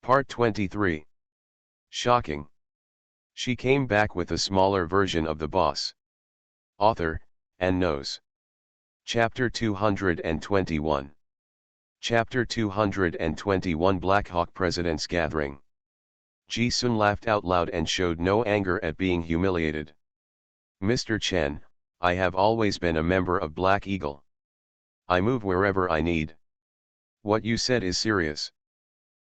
Part 23. Shocking. She came back with a smaller version of the boss. Author, and knows. Chapter 221. Chapter 221 Black Hawk President's Gathering. Ji-sun laughed out loud and showed no anger at being humiliated. Mr. Chen, I have always been a member of Black Eagle. I move wherever I need. What you said is serious.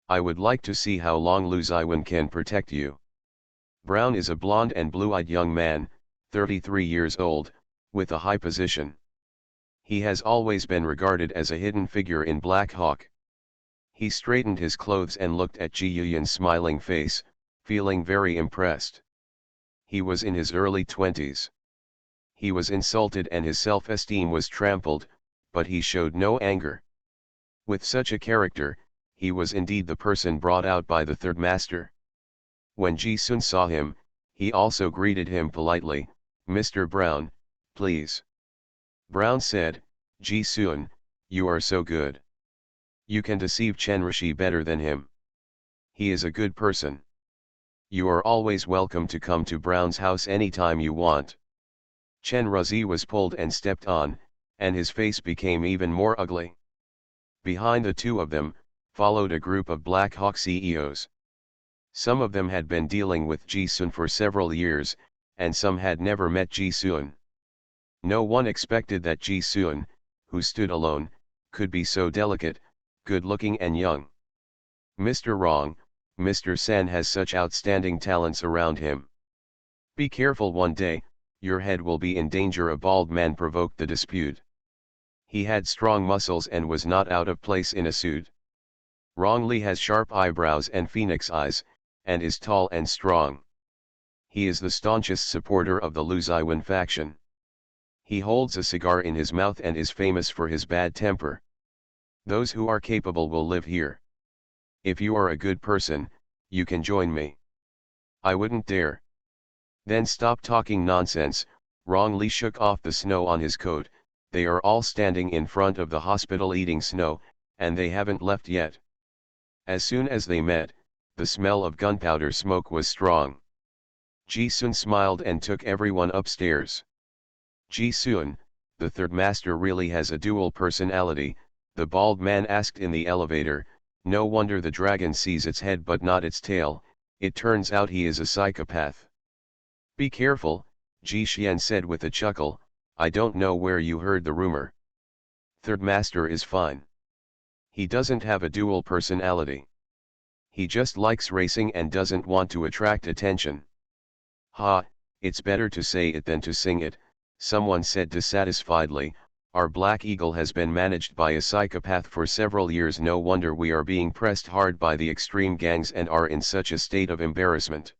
I would like to see how long Lu Ziwen can protect you. Brown is a blonde and blue-eyed young man, 33 years old, with a high position. He has always been regarded as a hidden figure in Black Hawk. He straightened his clothes and looked at Ji Yuyan's smiling face, feeling very impressed. He was in his early 20s. He was insulted and his self-esteem was trampled, but he showed no anger. With such a character, he was indeed the person brought out by the third master. When Ji-sun saw him, he also greeted him politely, "Mr. Brown, please." Brown said, "Ji-sun, you are so good. You can deceive Chen Rishi better than him. He is a good person. You are always welcome to come to Brown's house anytime you want." Chen Rishi was pulled and stepped on, and his face became even more ugly. Behind the two of them, followed a group of Black Hawk CEOs. Some of them had been dealing with Ji-sun for several years, and some had never met Ji-sun. No one expected that Ji-sun, who stood alone, could be so delicate, good-looking and young. "Mr. Rong, Mr. San has such outstanding talents around him. Be careful, one day, your head will be in danger." A bald man provoked the dispute. He had strong muscles and was not out of place in a suit. Rong Li has sharp eyebrows and phoenix eyes, and is tall and strong. He is the staunchest supporter of the Lu Ziwen faction. He holds a cigar in his mouth and is famous for his bad temper. Those who are capable will live here. If you are a good person, you can join me. I wouldn't dare. Then stop talking nonsense. Rong Li shook off the snow on his coat. They are all standing in front of the hospital eating snow, and they haven't left yet. As soon as they met, the smell of gunpowder smoke was strong. Ji-sun smiled and took everyone upstairs. "Ji-sun, the third master really has a dual personality," the bald man asked in the elevator. "No wonder the dragon sees its head but not its tail. It turns out he is a psychopath." "Be careful," Ji Xian said with a chuckle. "I don't know where you heard the rumor. Third master is fine. He doesn't have a dual personality. He just likes racing and doesn't want to attract attention." "Ha, it's better to say it than to sing it," someone said dissatisfiedly. "Our Black Eagle has been managed by a psychopath for several years. No wonder we are being pressed hard by the extreme gangs and are in such a state of embarrassment."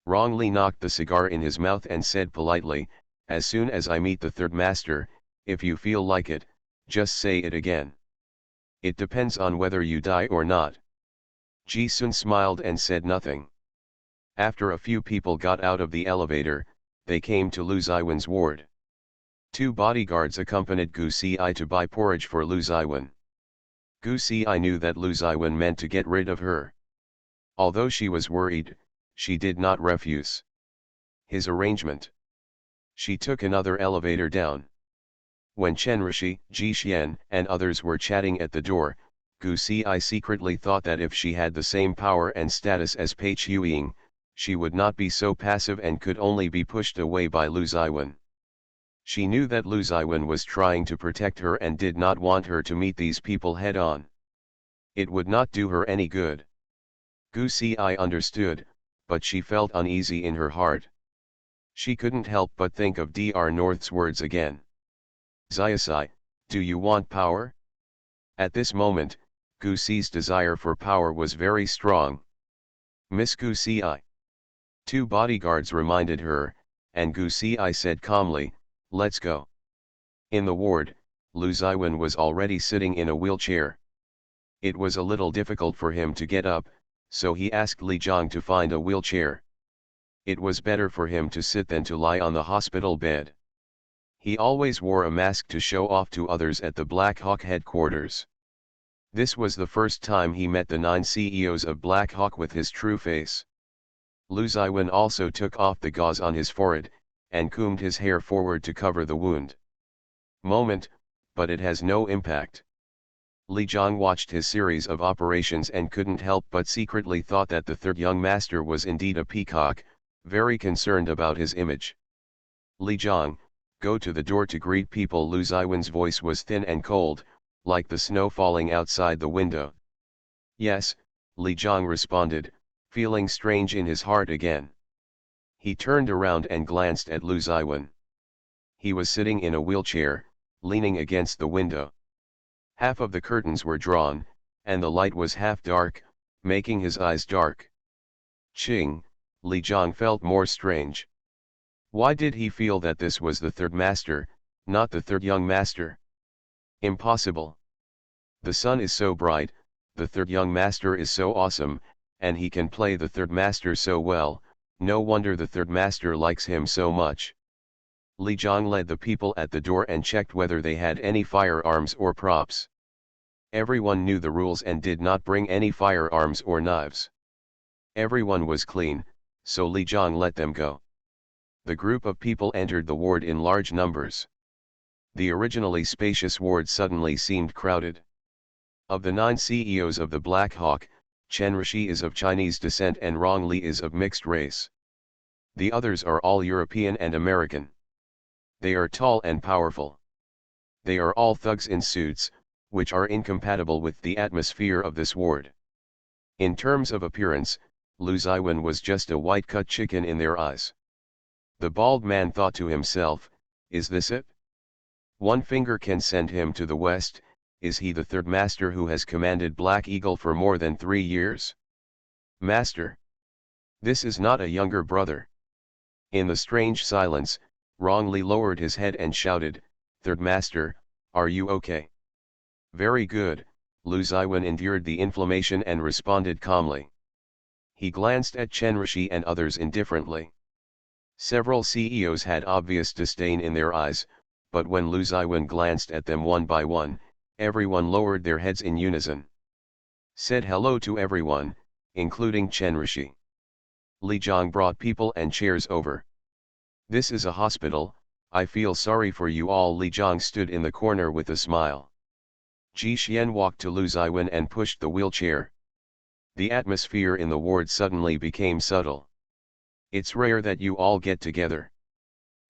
Rong Li knocked the cigar in his mouth and said politely, "As soon as I meet the third master, if you feel like it, just say it again. It depends on whether you die or not." Ji-sun smiled and said nothing. After a few people got out of the elevator, they came to Lu Ziwen's ward. Two bodyguards accompanied Gu Si to buy porridge for Lu Ziwen. Gu Si knew that Lu Ziwen meant to get rid of her. Although she was worried, she did not refuse his arrangement. She took another elevator down. When Chen Rishi, Ji Xian, and others were chatting at the door, Gu Si secretly thought that if she had the same power and status as Pei Chuying, she would not be so passive and could only be pushed away by Lu Ziwen. She knew that Lu Ziwen was trying to protect her and did not want her to meet these people head-on. It would not do her any good. Gu Si understood, but she felt uneasy in her heart. She couldn't help but think of Dr. North's words again. "Ziasai, do you want power?" At this moment, Gu Si's desire for power was very strong. "Miss Gu Si," two bodyguards reminded her, and Gu Si said calmly, "Let's go." In the ward, Lu Ziwen was already sitting in a wheelchair. It was a little difficult for him to get up, so he asked Li Zhang to find a wheelchair. It was better for him to sit than to lie on the hospital bed. He always wore a mask to show off to others at the Black Hawk headquarters. This was the first time he met the 9 CEOs of Black Hawk with his true face. Lu Ziwen also took off the gauze on his forehead, and combed his hair forward to cover the wound. Moment, but it has no impact. Li Jiang watched his series of operations and couldn't help but secretly thought that the third young master was indeed a peacock, very concerned about his image. Li Jiang, go to the door to greet people. Lu Ziwen's voice was thin and cold, like the snow falling outside the window. Yes, Li Jiang responded, feeling strange in his heart again. He turned around and glanced at Lu Ziwen. He was sitting in a wheelchair, leaning against the window. Half of the curtains were drawn, and the light was half dark, making his eyes dark. Ching, Li Jiang felt more strange. Why did he feel that this was the third master, not the third young master? Impossible. The sun is so bright, the third young master is so awesome, and he can play the third master so well, no wonder the third master likes him so much. Li Jiang led the people at the door and checked whether they had any firearms or props. Everyone knew the rules and did not bring any firearms or knives. Everyone was clean, so Li Jiang let them go. The group of people entered the ward in large numbers. The originally spacious ward suddenly seemed crowded. Of the 9 CEOs of the Black Hawk, Chen Rishi is of Chinese descent and Rong Li is of mixed race. The others are all European and American. They are tall and powerful. They are all thugs in suits, which are incompatible with the atmosphere of this ward. In terms of appearance, Lu Ziwen was just a white-cut chicken in their eyes. The bald man thought to himself, is this it? One finger can send him to the west. Is he the third master who has commanded Black Eagle for more than 3 years? Master. This is not a younger brother. In the strange silence, Rong Li lowered his head and shouted, Third master, are you okay? Very good, Lu Ziwen endured the inflammation and responded calmly. He glanced at Chen Rishi and others indifferently. Several CEOs had obvious disdain in their eyes, but when Lu Ziwen glanced at them one by one, everyone lowered their heads in unison. Said hello to everyone, including Chen Rishi. Li Jiang brought people and chairs over. This is a hospital, I feel sorry for you all. Li Jiang stood in the corner with a smile. Ji Xian walked to Lu Ziwen and pushed the wheelchair. The atmosphere in the ward suddenly became subtle. It's rare that you all get together.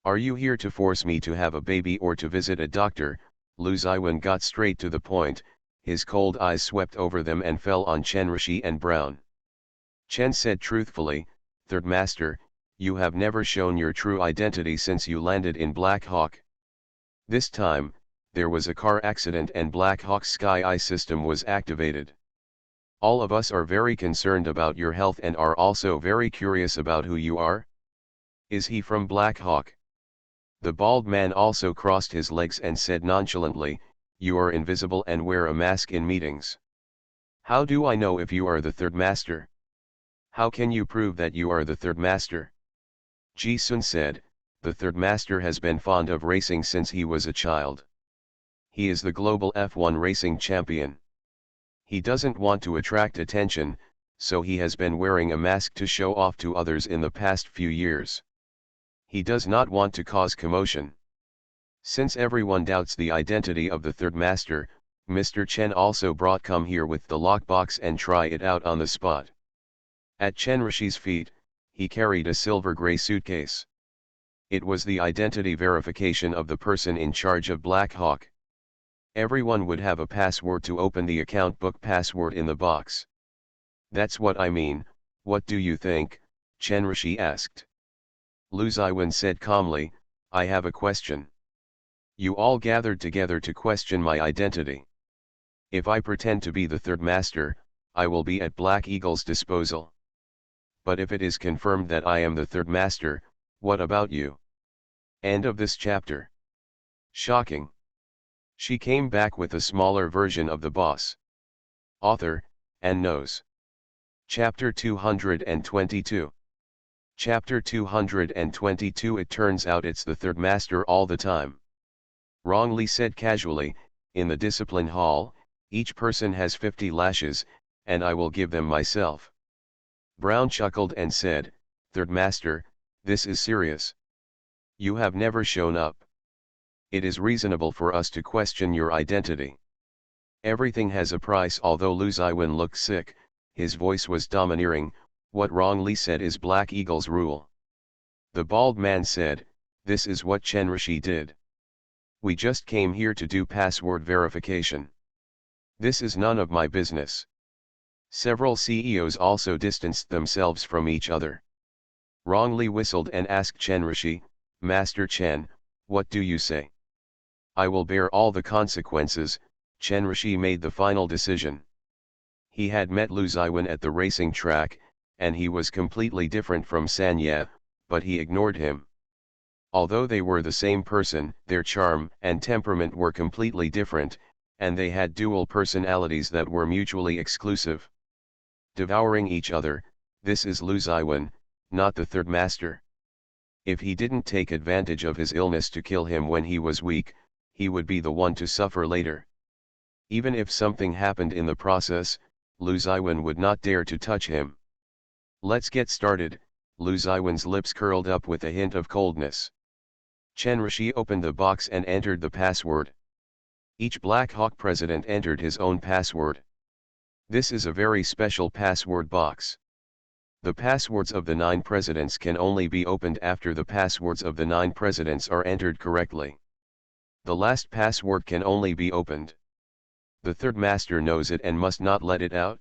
Are you here to force me to have a baby or to visit a doctor? Lu Ziwen got straight to the point, his cold eyes swept over them and fell on Chen Rishi and Brown. Chen said truthfully, Third Master, you have never shown your true identity since you landed in Black Hawk. This time, there was a car accident and Black Hawk's Sky Eye system was activated. All of us are very concerned about your health and are also very curious about who you are. Is he from Black Hawk? The bald man also crossed his legs and said nonchalantly, you are invisible and wear a mask in meetings. How do I know if you are the third master? How can you prove that you are the third master? Ji Sun said, the third master has been fond of racing since he was a child. He is the global F1 racing champion. He doesn't want to attract attention, so he has been wearing a mask to show off to others in the past few years. He does not want to cause commotion. Since everyone doubts the identity of the third master, Mr. Chen also brought come here with the lockbox and try it out on the spot. At Chen Rishi's feet, he carried a silver gray suitcase. It was the identity verification of the person in charge of Black Hawk. Everyone would have a password to open the account book password in the box. That's what I mean, what do you think? Chen Rishi asked. Lu Ziwen said calmly, I have a question. You all gathered together to question my identity. If I pretend to be the third master, I will be at Black Eagle's disposal. But if it is confirmed that I am the third master, what about you? End of this chapter. Shocking. She came back with a smaller version of the boss. Author, and knows. Chapter 222. Chapter 222. It turns out it's the third master all the time. Rong Li said casually, in the discipline hall, Each person has 50 lashes, and I will give them myself. Brown chuckled and said, Third Master, this is serious. You have never shown up. It is reasonable for us to question your identity. Everything has a price. Although Lu Ziwen looked sick, his voice was domineering. What Rong Li said is Black Eagle's rule. The bald man said, this is what Chen Rishi did. We just came here to do password verification. This is none of my business. Several CEOs also distanced themselves from each other. Rong Li whistled and asked Chen Rishi, Master Chen, what do you say? I will bear all the consequences. Chen Rishi made the final decision. He had met Lu Ziwen at the racing track, and he was completely different from Sanya, but he ignored him. Although they were the same person, their charm and temperament were completely different, and they had dual personalities that were mutually exclusive. Devouring each other, this is Lu Ziwen, not the Third Master. If he didn't take advantage of his illness to kill him when he was weak, he would be the one to suffer later. Even if something happened in the process, Lu Ziwen would not dare to touch him. Let's get started. Lu Ziwen's lips curled up with a hint of coldness. Chen Rishi opened the box and entered the password. Each Black Hawk president entered his own password. This is a very special password box. The passwords of the 9 presidents can only be opened after the passwords of the 9 presidents are entered correctly. The last password can only be opened. The Third Master knows it and must not let it out.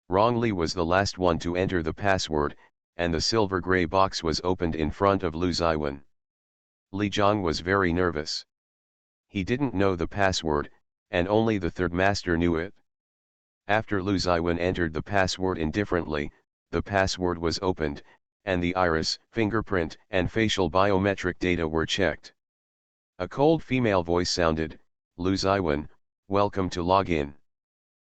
Rong Li was the last one to enter the password, and the silver gray box was opened in front of Lu Ziwen. Li Zhang was very nervous. He didn't know the password, and only the Third Master knew it. After Lu Ziwen entered the password indifferently, the password was opened, and the iris, fingerprint, and facial biometric data were checked. A cold female voice sounded, Lu Ziwen, welcome to login.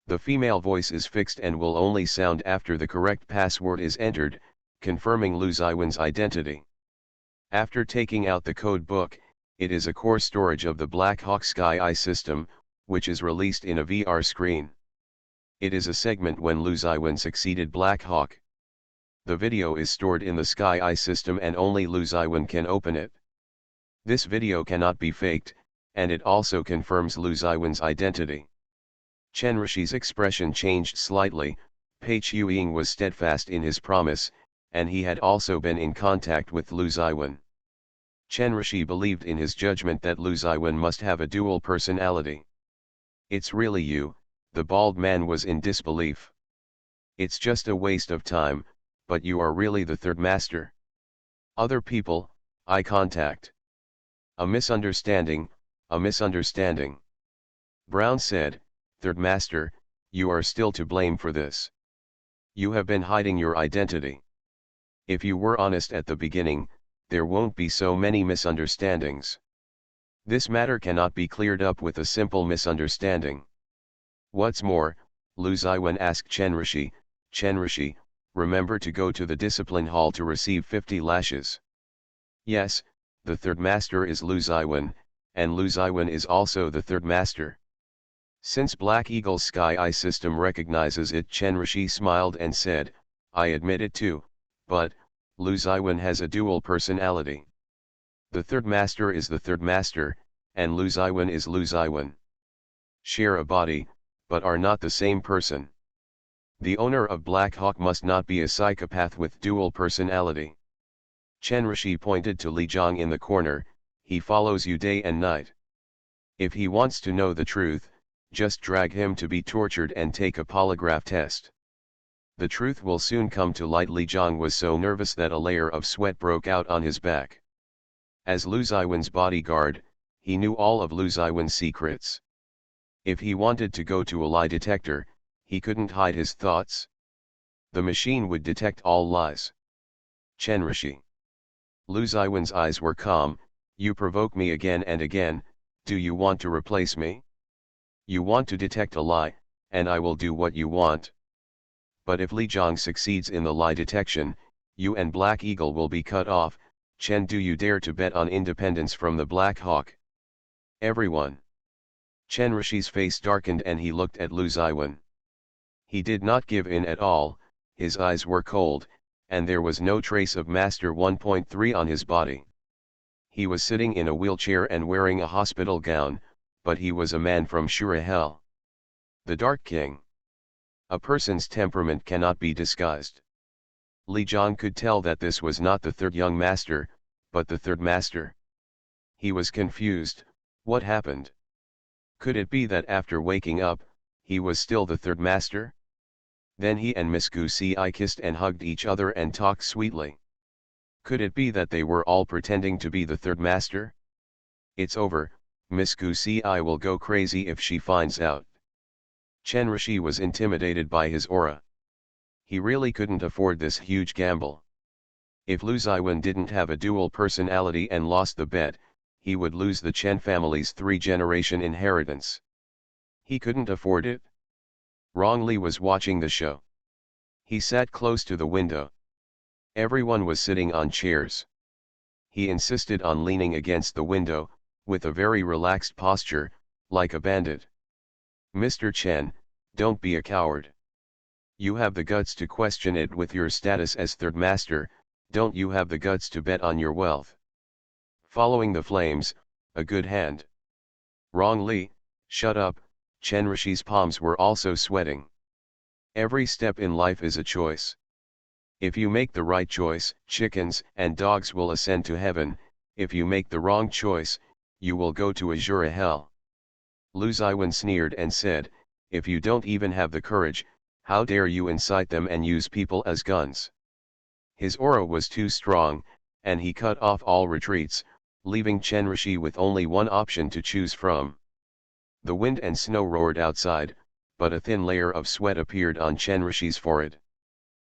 The female voice is fixed and will only sound after the correct password is entered, confirming Lu Ziwen's identity. After taking out the code book, it is a core storage of the Black Hawk Sci-fi system, which is released in a VR screen. It is a segment when Lu Ziwen succeeded Black Hawk. The video is stored in the Sci-fi system and only Lu Ziwen can open it. This video cannot be faked, and it also confirms Lu Ziwen's identity. Chen Rishi's expression changed slightly. Pei Chuying was steadfast in his promise, and he had also been in contact with Lu Ziwen. Chen Rishi believed in his judgment that Lu Ziwen must have a dual personality. It's really you, the bald man was in disbelief. It's just a waste of time, but you are really the Third Master. Other people, eye contact. A misunderstanding, a misunderstanding. Brown said, Third Master, you are still to blame for this. You have been hiding your identity. If you were honest at the beginning, there won't be so many misunderstandings. This matter cannot be cleared up with a simple misunderstanding. What's more, Lu Ziwen asked Chen Rishi, remember to go to the discipline hall to receive 50 lashes. Yes, the Third Master is Lu Ziwen, and Lu Ziwen is also the Third Master. Since Black Eagle's Sky-Eye system recognizes it, Chen Rishi smiled and said, I admit it too, but, Lu Ziwen has a dual personality. The Third Master is the Third Master, and Lu Ziwen is Lu Ziwen. Share a body, but are not the same person. The owner of Black Hawk must not be a psychopath with dual personality. Chen Rishi pointed to Li Zhang in the corner, he follows you day and night. If he wants to know the truth, just drag him to be tortured and take a polygraph test. The truth will soon come to light. Li Zhang was so nervous that a layer of sweat broke out on his back. As Lu Ziwen's bodyguard, he knew all of Lu Ziwen's secrets. If he wanted to go to a lie detector, he couldn't hide his thoughts. The machine would detect all lies. Chen Rishi. Lu Ziwen's eyes were calm, you provoke me again and again, do you want to replace me? You want to detect a lie, and I will do what you want. But if Li Zhang succeeds in the lie detection, you and Black Eagle will be cut off. Chen, do you dare to bet on independence from the Black Hawk? Everyone. Chen Rishi's face darkened and he looked at Lu Ziwen. He did not give in at all, his eyes were cold, and there was no trace of Master 1.3 on his body. He was sitting in a wheelchair and wearing a hospital gown, but he was a man from Shurahel. The Dark King. A person's temperament cannot be disguised. Li Zhang could tell that this was not the third young master, but the third master. He was confused. What happened? Could it be that after waking up, he was still the third master? Then he and Miss Gu Si kissed and hugged each other and talked sweetly. Could it be that they were all pretending to be the third master? It's over, Miss Gu Si will go crazy if she finds out. Chen Rishi was intimidated by his aura. He really couldn't afford this huge gamble. If Lu Ziwen didn't have a dual personality and lost the bet, he would lose the Chen family's 3-generation inheritance. He couldn't afford it. Rong Li was watching the show. He sat close to the window. Everyone was sitting on chairs. He insisted on leaning against the window, with a very relaxed posture, like a bandit. Mr. Chen, don't be a coward. You have the guts to question it with your status as third master, don't you have the guts to bet on your wealth? Following the flames, a good hand. Rong Li, shut up, Chen Rishi's palms were also sweating. Every step in life is a choice. If you make the right choice, chickens and dogs will ascend to heaven, if you make the wrong choice, you will go to Azura hell. Lu Ziwen sneered and said, if you don't even have the courage, how dare you incite them and use people as guns? His aura was too strong, and he cut off all retreats, leaving Chen Rishi with only one option to choose from. The wind and snow roared outside, but a thin layer of sweat appeared on Chen Rishi's forehead.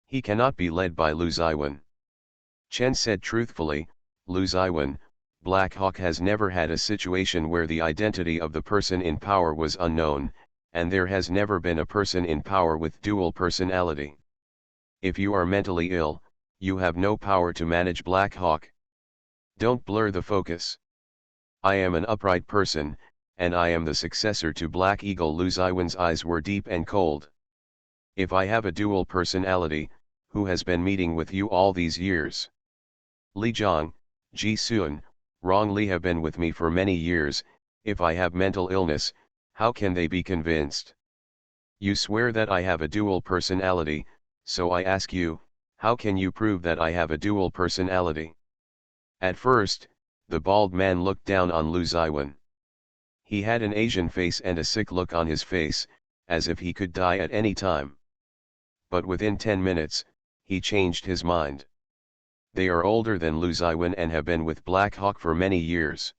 He cannot be led by Lu Ziwen. Chen said truthfully, Lu Ziwen, Black Hawk has never had a situation where the identity of the person in power was unknown, and there has never been a person in power with dual personality. If you are mentally ill, you have no power to manage Black Hawk. Don't blur the focus. I am an upright person, and I am the successor to Black Eagle. Lu Ziwen's eyes were deep and cold. If I have a dual personality, who has been meeting with you all these years? Li Zhang, Ji Sun, Rong Li have been with me for many years. If I have mental illness, how can they be convinced? You swear that I have a dual personality, so I ask you, how can you prove that I have a dual personality? At first, the bald man looked down on Lu Ziwen. He had an Asian face and a sick look on his face, as if he could die at any time. But within 10 minutes, he changed his mind. They are older than Lu Ziwen and have been with Black Hawk for many years.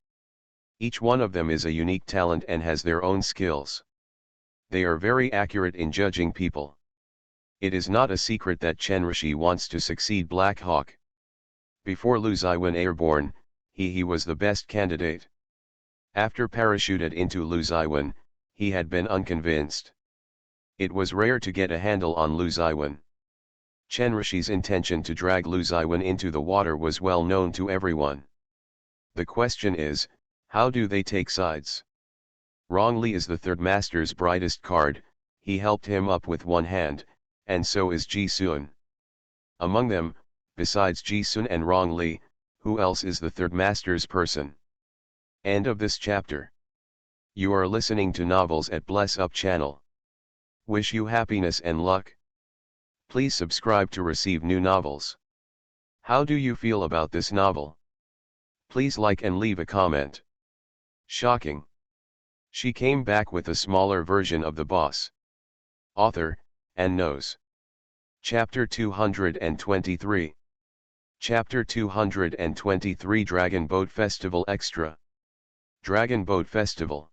Each one of them is a unique talent and has their own skills. They are very accurate in judging people. It is not a secret that Chen Rishi wants to succeed Black Hawk. Before Lu Ziwen airborne, he was the best candidate. After parachuted into Lu Ziwen, he had been unconvinced. It was rare to get a handle on Lu Ziwen. Chen Rishi's intention to drag Lu Ziwen into the water was well known to everyone. The question is, how do they take sides? Rong Li is the third master's brightest card, he helped him up with one hand, and so is Ji Sun. Among them, besides Ji Sun and Rong Li, who else is the third master's person? End of this chapter. You are listening to Novels at Bless Up channel. Wish you happiness and luck. Please subscribe to receive new novels. How do you feel about this novel? Please like and leave a comment. Shocking. She came back with a smaller version of the boss. Author, and knows. Chapter 223. Chapter 223 Dragon Boat Festival Extra. Dragon Boat Festival.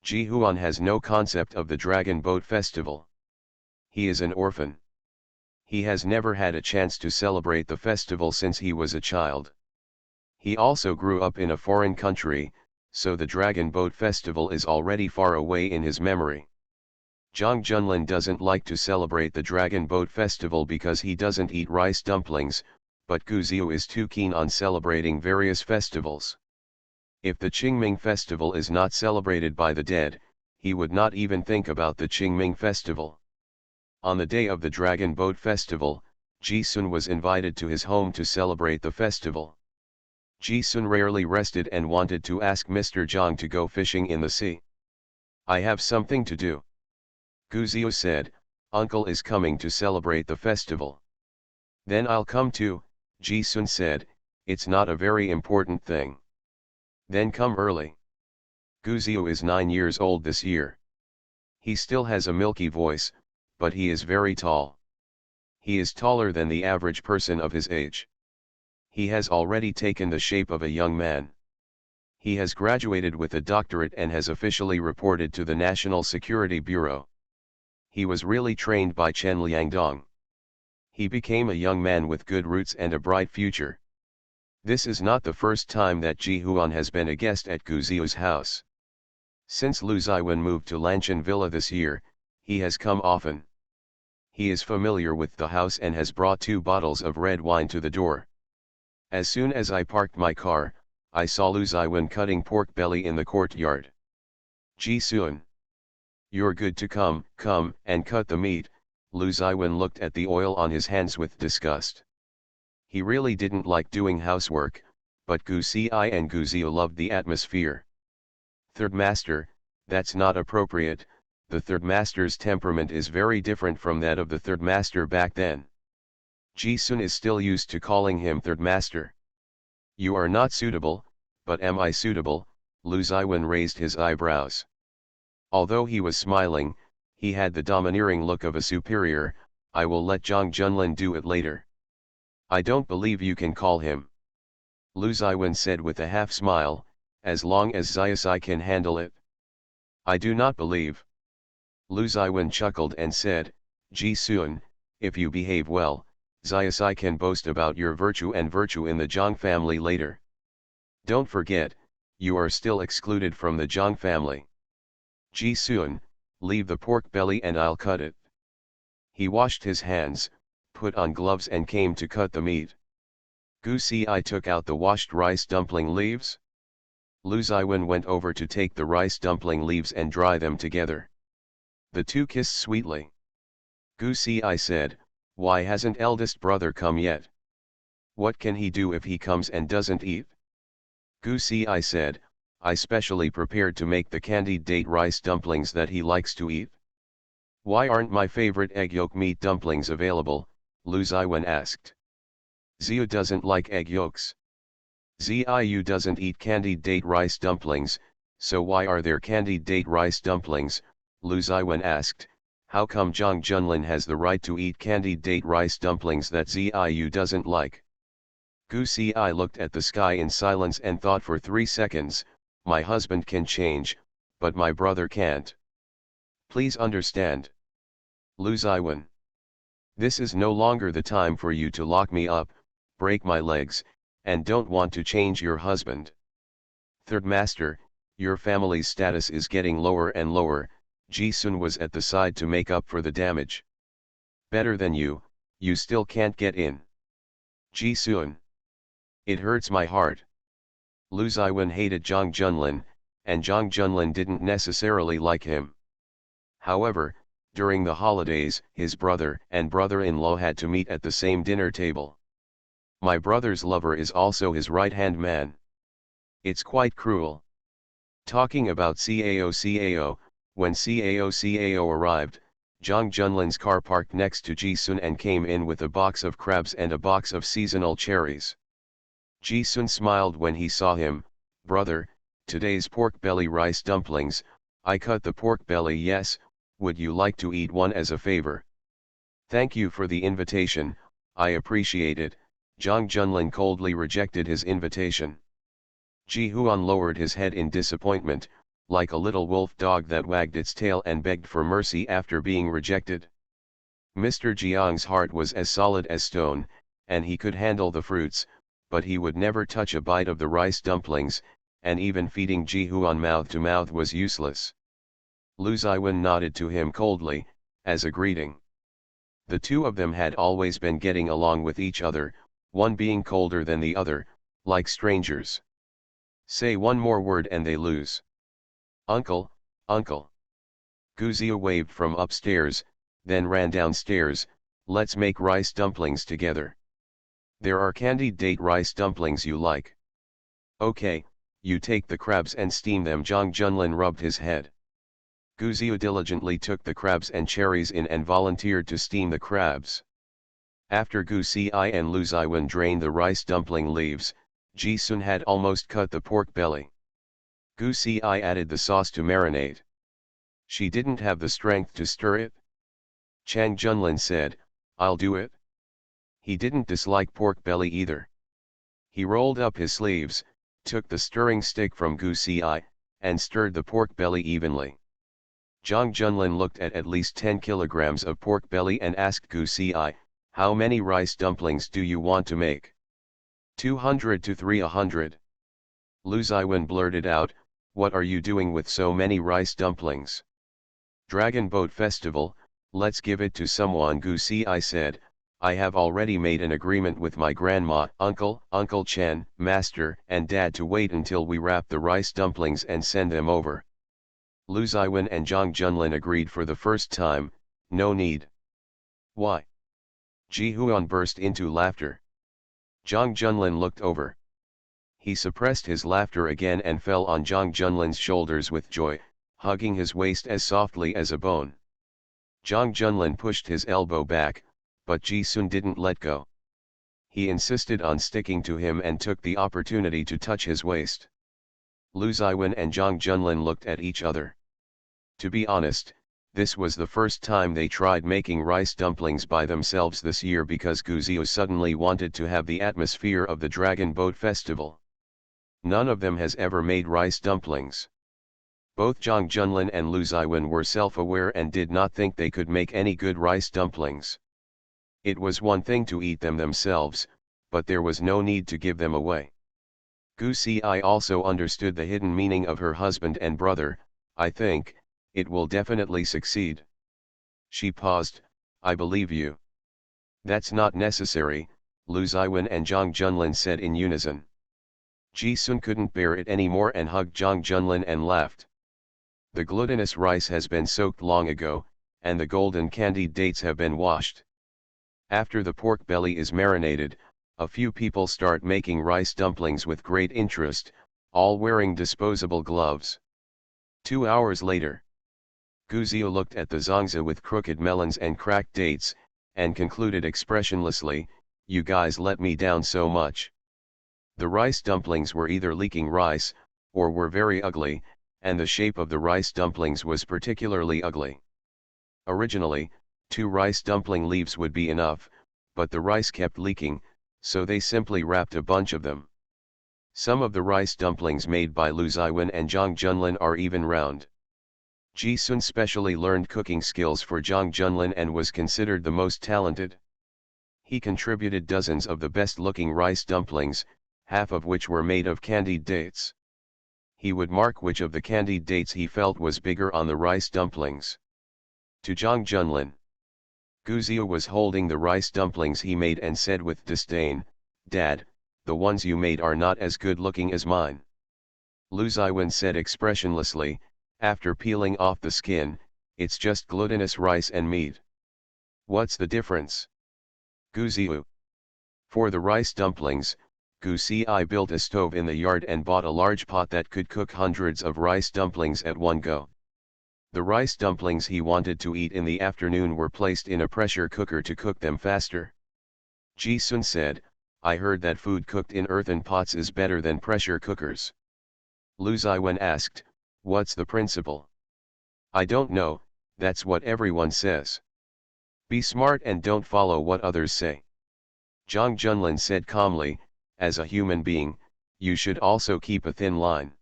Ji Huan has no concept of the Dragon Boat Festival. He is an orphan. He has never had a chance to celebrate the festival since he was a child. He also grew up in a foreign country, so the Dragon Boat Festival is already far away in his memory. Zhang Junlin doesn't like to celebrate the Dragon Boat Festival because he doesn't eat rice dumplings, but Gu Ziu is too keen on celebrating various festivals. If the Qingming festival is not celebrated by the dead, he would not even think about the Qingming festival. On the day of the Dragon Boat Festival, Ji-sun was invited to his home to celebrate the festival. Ji-sun rarely rested and wanted to ask Mr. Zhang to go fishing in the sea. "I have something to do," Guzio said. "Uncle is coming to celebrate the festival." "Then I'll come too," Ji-sun said. "It's not a very important thing." "Then come early." Guzio is 9 years old this year. He still has a milky voice, but he is very tall. He is taller than the average person of his age. He has already taken the shape of a young man. He has graduated with a doctorate and has officially reported to the National Security Bureau. He was really trained by Chen Liangdong. He became a young man with good roots and a bright future. This is not the first time that Ji Huan has been a guest at Guzio's house. Since Lu Ziwen moved to Lanshan Villa this year, he has come often. He is familiar with the house and has brought 2 bottles of red wine to the door. As soon as I parked my car, I saw Lu Ziwen cutting pork belly in the courtyard. "Ji-sun, you're good to come and cut the meat." Lu Ziwen looked at the oil on his hands with disgust. He really didn't like doing housework, but Gu Si and Guzio loved the atmosphere. "Third master, that's not appropriate. The third master's temperament is very different from that of the third master back then." Ji-sun is still used to calling him third master. "You are not suitable, but am I suitable?" Lu Ziwen raised his eyebrows. Although he was smiling, he had the domineering look of a superior. "I will let Zhang Junlin do it later." "I don't believe you can call him," Lu Ziwen said with a half smile, "as long as Xiaosai can handle it." "I do not believe." Lu Ziwen chuckled and said, "Ji-sun, if you behave well, Xiaosai can boast about your virtue and virtue in the Zhang family later. Don't forget, you are still excluded from the Zhang family. Ji-sun, leave the pork belly and I'll cut it." He washed his hands, put on gloves and came to cut the meat. Gu Si took out the washed rice dumpling leaves. Lu Ziwen went over to take the rice dumpling leaves and dry them together. The 2 kissed sweetly. Gu Si said, "Why hasn't eldest brother come yet? What can he do if he comes and doesn't eat?" Gu Si said, "I specially prepared to make the candied date rice dumplings that he likes to eat." "Why aren't my favorite egg yolk meat dumplings available?" Lu Ziwen asked. "Ziyu doesn't like egg yolks. Ziyu doesn't eat candied date rice dumplings, so why are there candied date rice dumplings?" Lu Ziwen asked. "How come Zhang Junlin has the right to eat candied date rice dumplings that Ziyu doesn't like?" Gu Si looked at the sky in silence and thought for 3 seconds. "My husband can change, but my brother can't. Please understand. Lu Ziwen. This is no longer the time for you to lock me up, break my legs, and don't want to change your husband. Third master, your family's status is getting lower and lower." Ji-sun was at the side to make up for the damage. "Better than you still can't get in. Ji-sun. It hurts my heart." Lu Ziwen hated Zhang Junlin, and Zhang Junlin didn't necessarily like him. However, during the holidays, his brother and brother-in-law had to meet at the same dinner table. "My brother's lover is also his right-hand man. It's quite cruel." Talking about Cao, when Cao arrived, Zhang Junlin's car parked next to Ji-sun and came in with a box of crabs and a box of seasonal cherries. Ji-sun smiled when he saw him. "Brother, today's pork belly rice dumplings, I cut the pork belly. Yes, would you like to eat one as a favor?" "Thank you for the invitation, I appreciate it." Zhang Junlin coldly rejected his invitation. Ji Huan lowered his head in disappointment, like a little wolf dog that wagged its tail and begged for mercy after being rejected. Mr. Jiang's heart was as solid as stone, and he could handle the fruits, but he would never touch a bite of the rice dumplings, and even feeding Ji Huan mouth to mouth was useless. Lu Ziwen nodded to him coldly, as a greeting. The 2 of them had always been getting along with each other, one being colder than the other, like strangers. Say one more word and they lose. Uncle, uncle. Guzia waved from upstairs, then ran downstairs. Let's make rice dumplings together. There are candied date rice dumplings you like. Okay, you take the crabs and steam them. Zhang Junlin rubbed his head. Guzia diligently took the crabs and cherries in and volunteered to steam the crabs. After Gu Si and Lu Ziwen drained the rice dumpling leaves, Ji Sun had almost cut the pork belly. Gu Si added the sauce to marinate. She didn't have the strength to stir it. Chang Junlin said, I'll do it. He didn't dislike pork belly either. He rolled up his sleeves, took the stirring stick from Gu Si and stirred the pork belly evenly. Zhang Junlin looked at least 10 kilograms of pork belly and asked Gu Si, how many rice dumplings do you want to make? 200 to 300. Lu Ziwen blurted out, what are you doing with so many rice dumplings? Dragon Boat Festival, let's give it to someone. Gu Si said, I have already made an agreement with my grandma, Uncle Chen, Master, and Dad to wait until we wrap the rice dumplings and send them over. Lu Ziwen and Zhang Junlin agreed for the first time, no need. Why? Ji Huan burst into laughter. Zhang Junlin looked over. He suppressed his laughter again and fell on Zhang Junlin's shoulders with joy, hugging his waist as softly as a bone. Zhang Junlin pushed his elbow back, but Ji Sun didn't let go. He insisted on sticking to him and took the opportunity to touch his waist. Lu Ziwen and Zhang Junlin looked at each other. To be honest, this was the first time they tried making rice dumplings by themselves this year because Guzio suddenly wanted to have the atmosphere of the Dragon Boat Festival. None of them has ever made rice dumplings. Both Zhang Junlin and Lu Ziwen were self-aware and did not think they could make any good rice dumplings. It was one thing to eat them themselves, but there was no need to give them away. Gu Si also understood the hidden meaning of her husband and brother. I think, it will definitely succeed. She paused, I believe you. That's not necessary, Lu Ziwen and Zhang Junlin said in unison. Ji Sun couldn't bear it anymore and hugged Zhang Junlin and laughed. The glutinous rice has been soaked long ago, and the golden candied dates have been washed. After the pork belly is marinated, a few people start making rice dumplings with great interest, all wearing disposable gloves. 2 hours later, Guzio looked at the zongzi with crooked melons and cracked dates, and concluded expressionlessly, you guys let me down so much. The rice dumplings were either leaking rice, or were very ugly, and the shape of the rice dumplings was particularly ugly. Originally, 2 rice dumpling leaves would be enough, but the rice kept leaking, so they simply wrapped a bunch of them. Some of the rice dumplings made by Lu Ziwen and Zhang Junlin are even round. Ji Sun specially learned cooking skills for Zhang Junlin and was considered the most talented. He contributed dozens of the best-looking rice dumplings, half of which were made of candied dates. He would mark which of the candied dates he felt was bigger on the rice dumplings. To Zhang Junlin, Guzio was holding the rice dumplings he made and said with disdain, Dad, the ones you made are not as good looking as mine. Lu Ziwen said expressionlessly, after peeling off the skin, it's just glutinous rice and meat. What's the difference? Guzio. For the rice dumplings, Gu Si built a stove in the yard and bought a large pot that could cook hundreds of rice dumplings at one go. The rice dumplings he wanted to eat in the afternoon were placed in a pressure cooker to cook them faster. Ji Sun said, I heard that food cooked in earthen pots is better than pressure cookers. Lu Ziwen asked, what's the principle? I don't know, that's what everyone says. Be smart and don't follow what others say. Zhang Junlin said calmly, as a human being, you should also keep a thin line.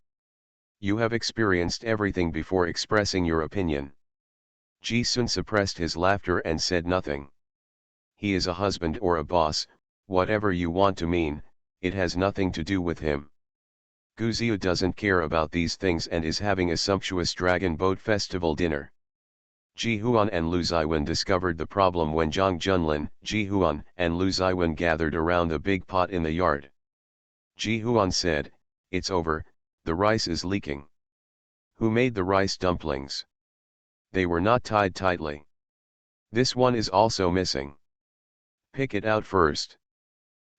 You have experienced everything before expressing your opinion. Ji Sun suppressed his laughter and said nothing. He is a husband or a boss, whatever you want to mean, it has nothing to do with him. Guzio doesn't care about these things and is having a sumptuous Dragon Boat Festival dinner. Ji Huan and Lu Ziwen discovered the problem when Zhang Junlin, Ji Huan, and Lu Ziwen gathered around a big pot in the yard. Ji Huan said, it's over, The rice is leaking. Who made the rice dumplings? They were not tied tightly. This one is also missing. Pick it out first.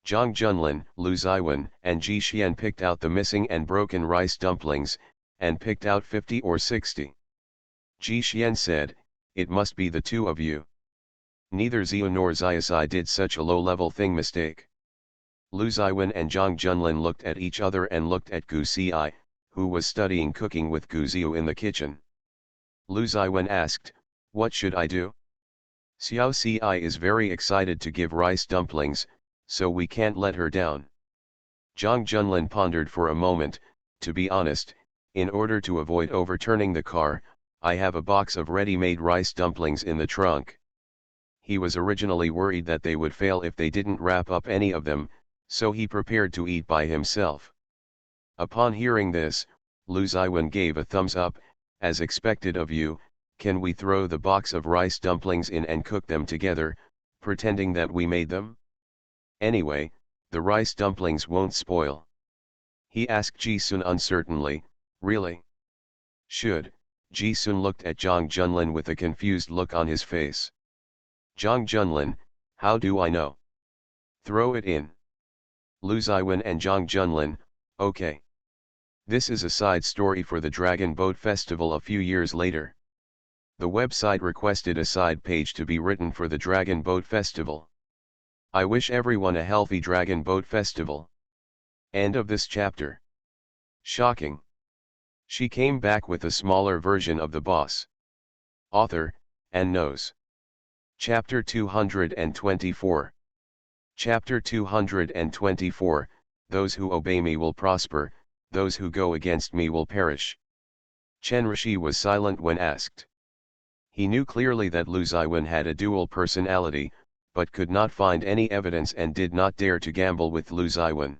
Zhang Junlin, Lu Ziwen, and Ji Xian picked out the missing and broken rice dumplings, and picked out 50 or 60. Ji Xian said, "It must be the two of you. Neither Ziyu nor Ziasai did such a low-level thing mistake." Lu Ziwen and Zhang Junlin looked at each other and looked at Gu Xi, who was studying cooking with Gu Ziyu in the kitchen. Lu Ziwen asked, "What should I do?" Xiao Ci is very excited to give rice dumplings, so we can't let her down. Zhang Junlin pondered for a moment. To be honest, in order to avoid overturning the car, I have a box of ready-made rice dumplings in the trunk. He was originally worried that they would fail if they didn't wrap up any of them, so he prepared to eat by himself. Upon hearing this, Lu Ziwen gave a thumbs up. "As expected of you, can we throw the box of rice dumplings in and cook them together, pretending that we made them? Anyway, the rice dumplings won't spoil." He asked Ji Sun uncertainly, "Really? Should?" Ji Sun looked at Zhang Junlin with a confused look on his face. "Zhang Junlin, how do I know? Throw it in." Lu Ziwen and Zhang Junlin, "Okay." This is a side story for the Dragon Boat Festival a few years later. The website requested a side page to be written for the Dragon Boat Festival. I wish everyone a healthy Dragon Boat Festival. End of this chapter. Shocking. She came back with a smaller version of the boss. Author, and knows. Chapter 224. Chapter 224, Those who obey me will prosper, those who go against me will perish. Chen Rishi was silent when asked. He knew clearly that Lu Ziwen had a dual personality, but could not find any evidence and did not dare to gamble with Lu Ziwen.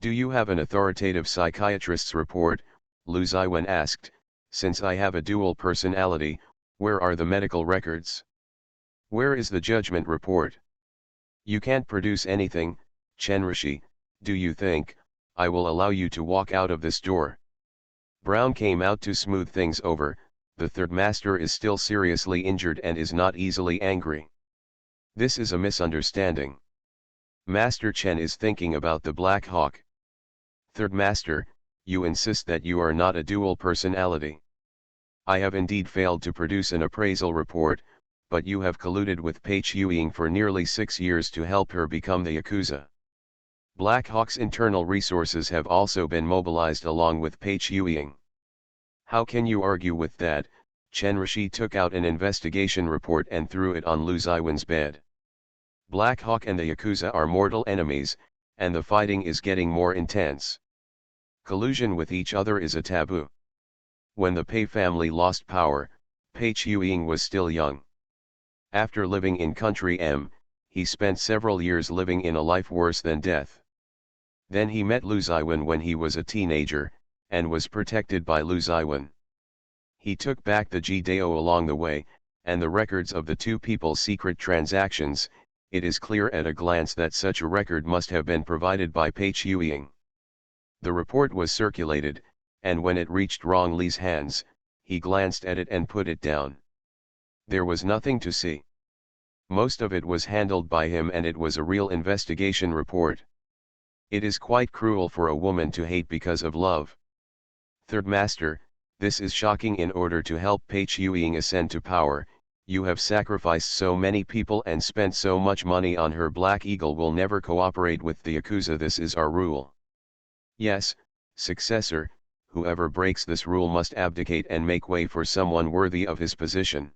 "Do you have an authoritative psychiatrist's report?" Lu Ziwen asked. "Since I have a dual personality, where are the medical records? Where is the judgment report?" "You can't produce anything, Chen Rishi. Do you think I will allow you to walk out of this door?" Brown came out to smooth things over. "The third master is still seriously injured and is not easily angry. This is a misunderstanding. Master Chen is thinking about the Black Hawk." "Third master, you insist that you are not a dual personality. I have indeed failed to produce an appraisal report, but you have colluded with Pei Chuying for nearly 6 years to help her become the Yakuza. Black Hawk's internal resources have also been mobilized along with Pei Chuying. How can you argue with that?" Chen Rishi took out an investigation report and threw it on Lu Ziwen's bed. "Black Hawk and the Yakuza are mortal enemies, and the fighting is getting more intense. Collusion with each other is a taboo. When the Pei family lost power, Pei Chuying was still young. After living in Country M, he spent several years living in a life worse than death. Then he met Lu Ziwen when he was a teenager, and was protected by Lu Ziwen. He took back the Ji-Dao along the way, and the records of the two people's secret transactions. It is clear at a glance that such a record must have been provided by Pei Chuying. The report was circulated, and when it reached Rong Li's hands, he glanced at it and put it down. There was nothing to see. Most of it was handled by him and it was a real investigation report. It is quite cruel for a woman to hate because of love. Third Master, this is shocking. In order to help Pei Chuying ascend to power, you have sacrificed so many people and spent so much money on her. Black Eagle will never cooperate with the Yakuza. This is our rule. Yes, successor, whoever breaks this rule must abdicate and make way for someone worthy of his position.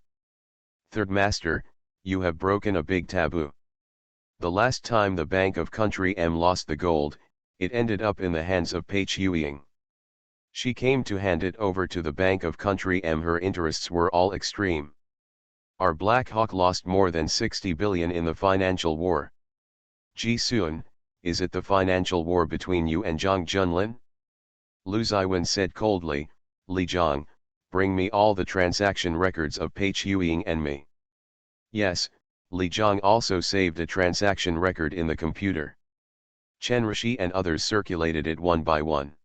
Third Master, you have broken a big taboo. The last time the Bank of Country M lost the gold, it ended up in the hands of Pei Chuying. She came to hand it over to the Bank of Country M. Her interests were all extreme. Our Black Hawk lost more than 60 billion in the financial war. Ji Sun, is it the financial war between you and Zhang Junlin? Lu Ziwen said coldly, "Li Zhang, bring me all the transaction records of Pei Chuying and me." Yes, Li Zhang also saved a transaction record in the computer. Chen Rishi and others circulated it one by one.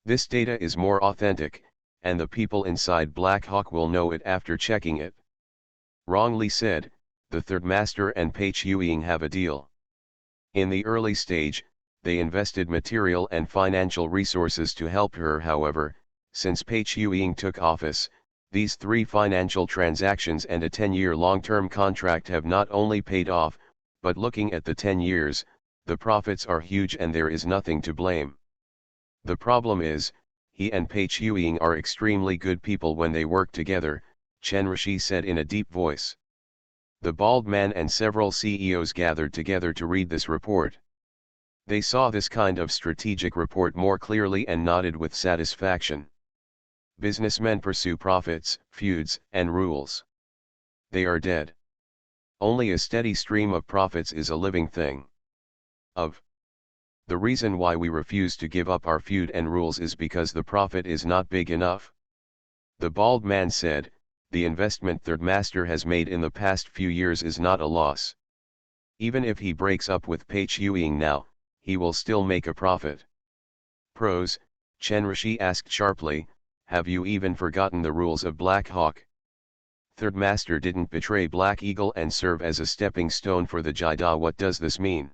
This data is more authentic, and the people inside Black Hawk will know it after checking it. Rong Li said, the third master and Pei Chuying have a deal. In the early stage, they invested material and financial resources to help her. However, since Pei Chuying took office, these three financial transactions and a 10-year long-term contract have not only paid off, but looking at the 10 years, the profits are huge and there is nothing to blame. The problem is, he and Pei Chuying are extremely good people when they work together, Chen Rishi said in a deep voice. The bald man and several CEOs gathered together to read this report. They saw this kind of strategic report more clearly and nodded with satisfaction. Businessmen pursue profits, feuds, and rules. They are dead. Only a steady stream of profits is a living thing. The reason why we refuse to give up our feud and rules is because the profit is not big enough. The bald man said, the investment Third Master has made in the past few years is not a loss. Even if he breaks up with Pei Chuying now, he will still make a profit. Pros, Chen Rishi asked sharply, have you even forgotten the rules of Black Hawk? Third Master didn't betray Black Eagle and serve as a stepping stone for the Jida. What does this mean?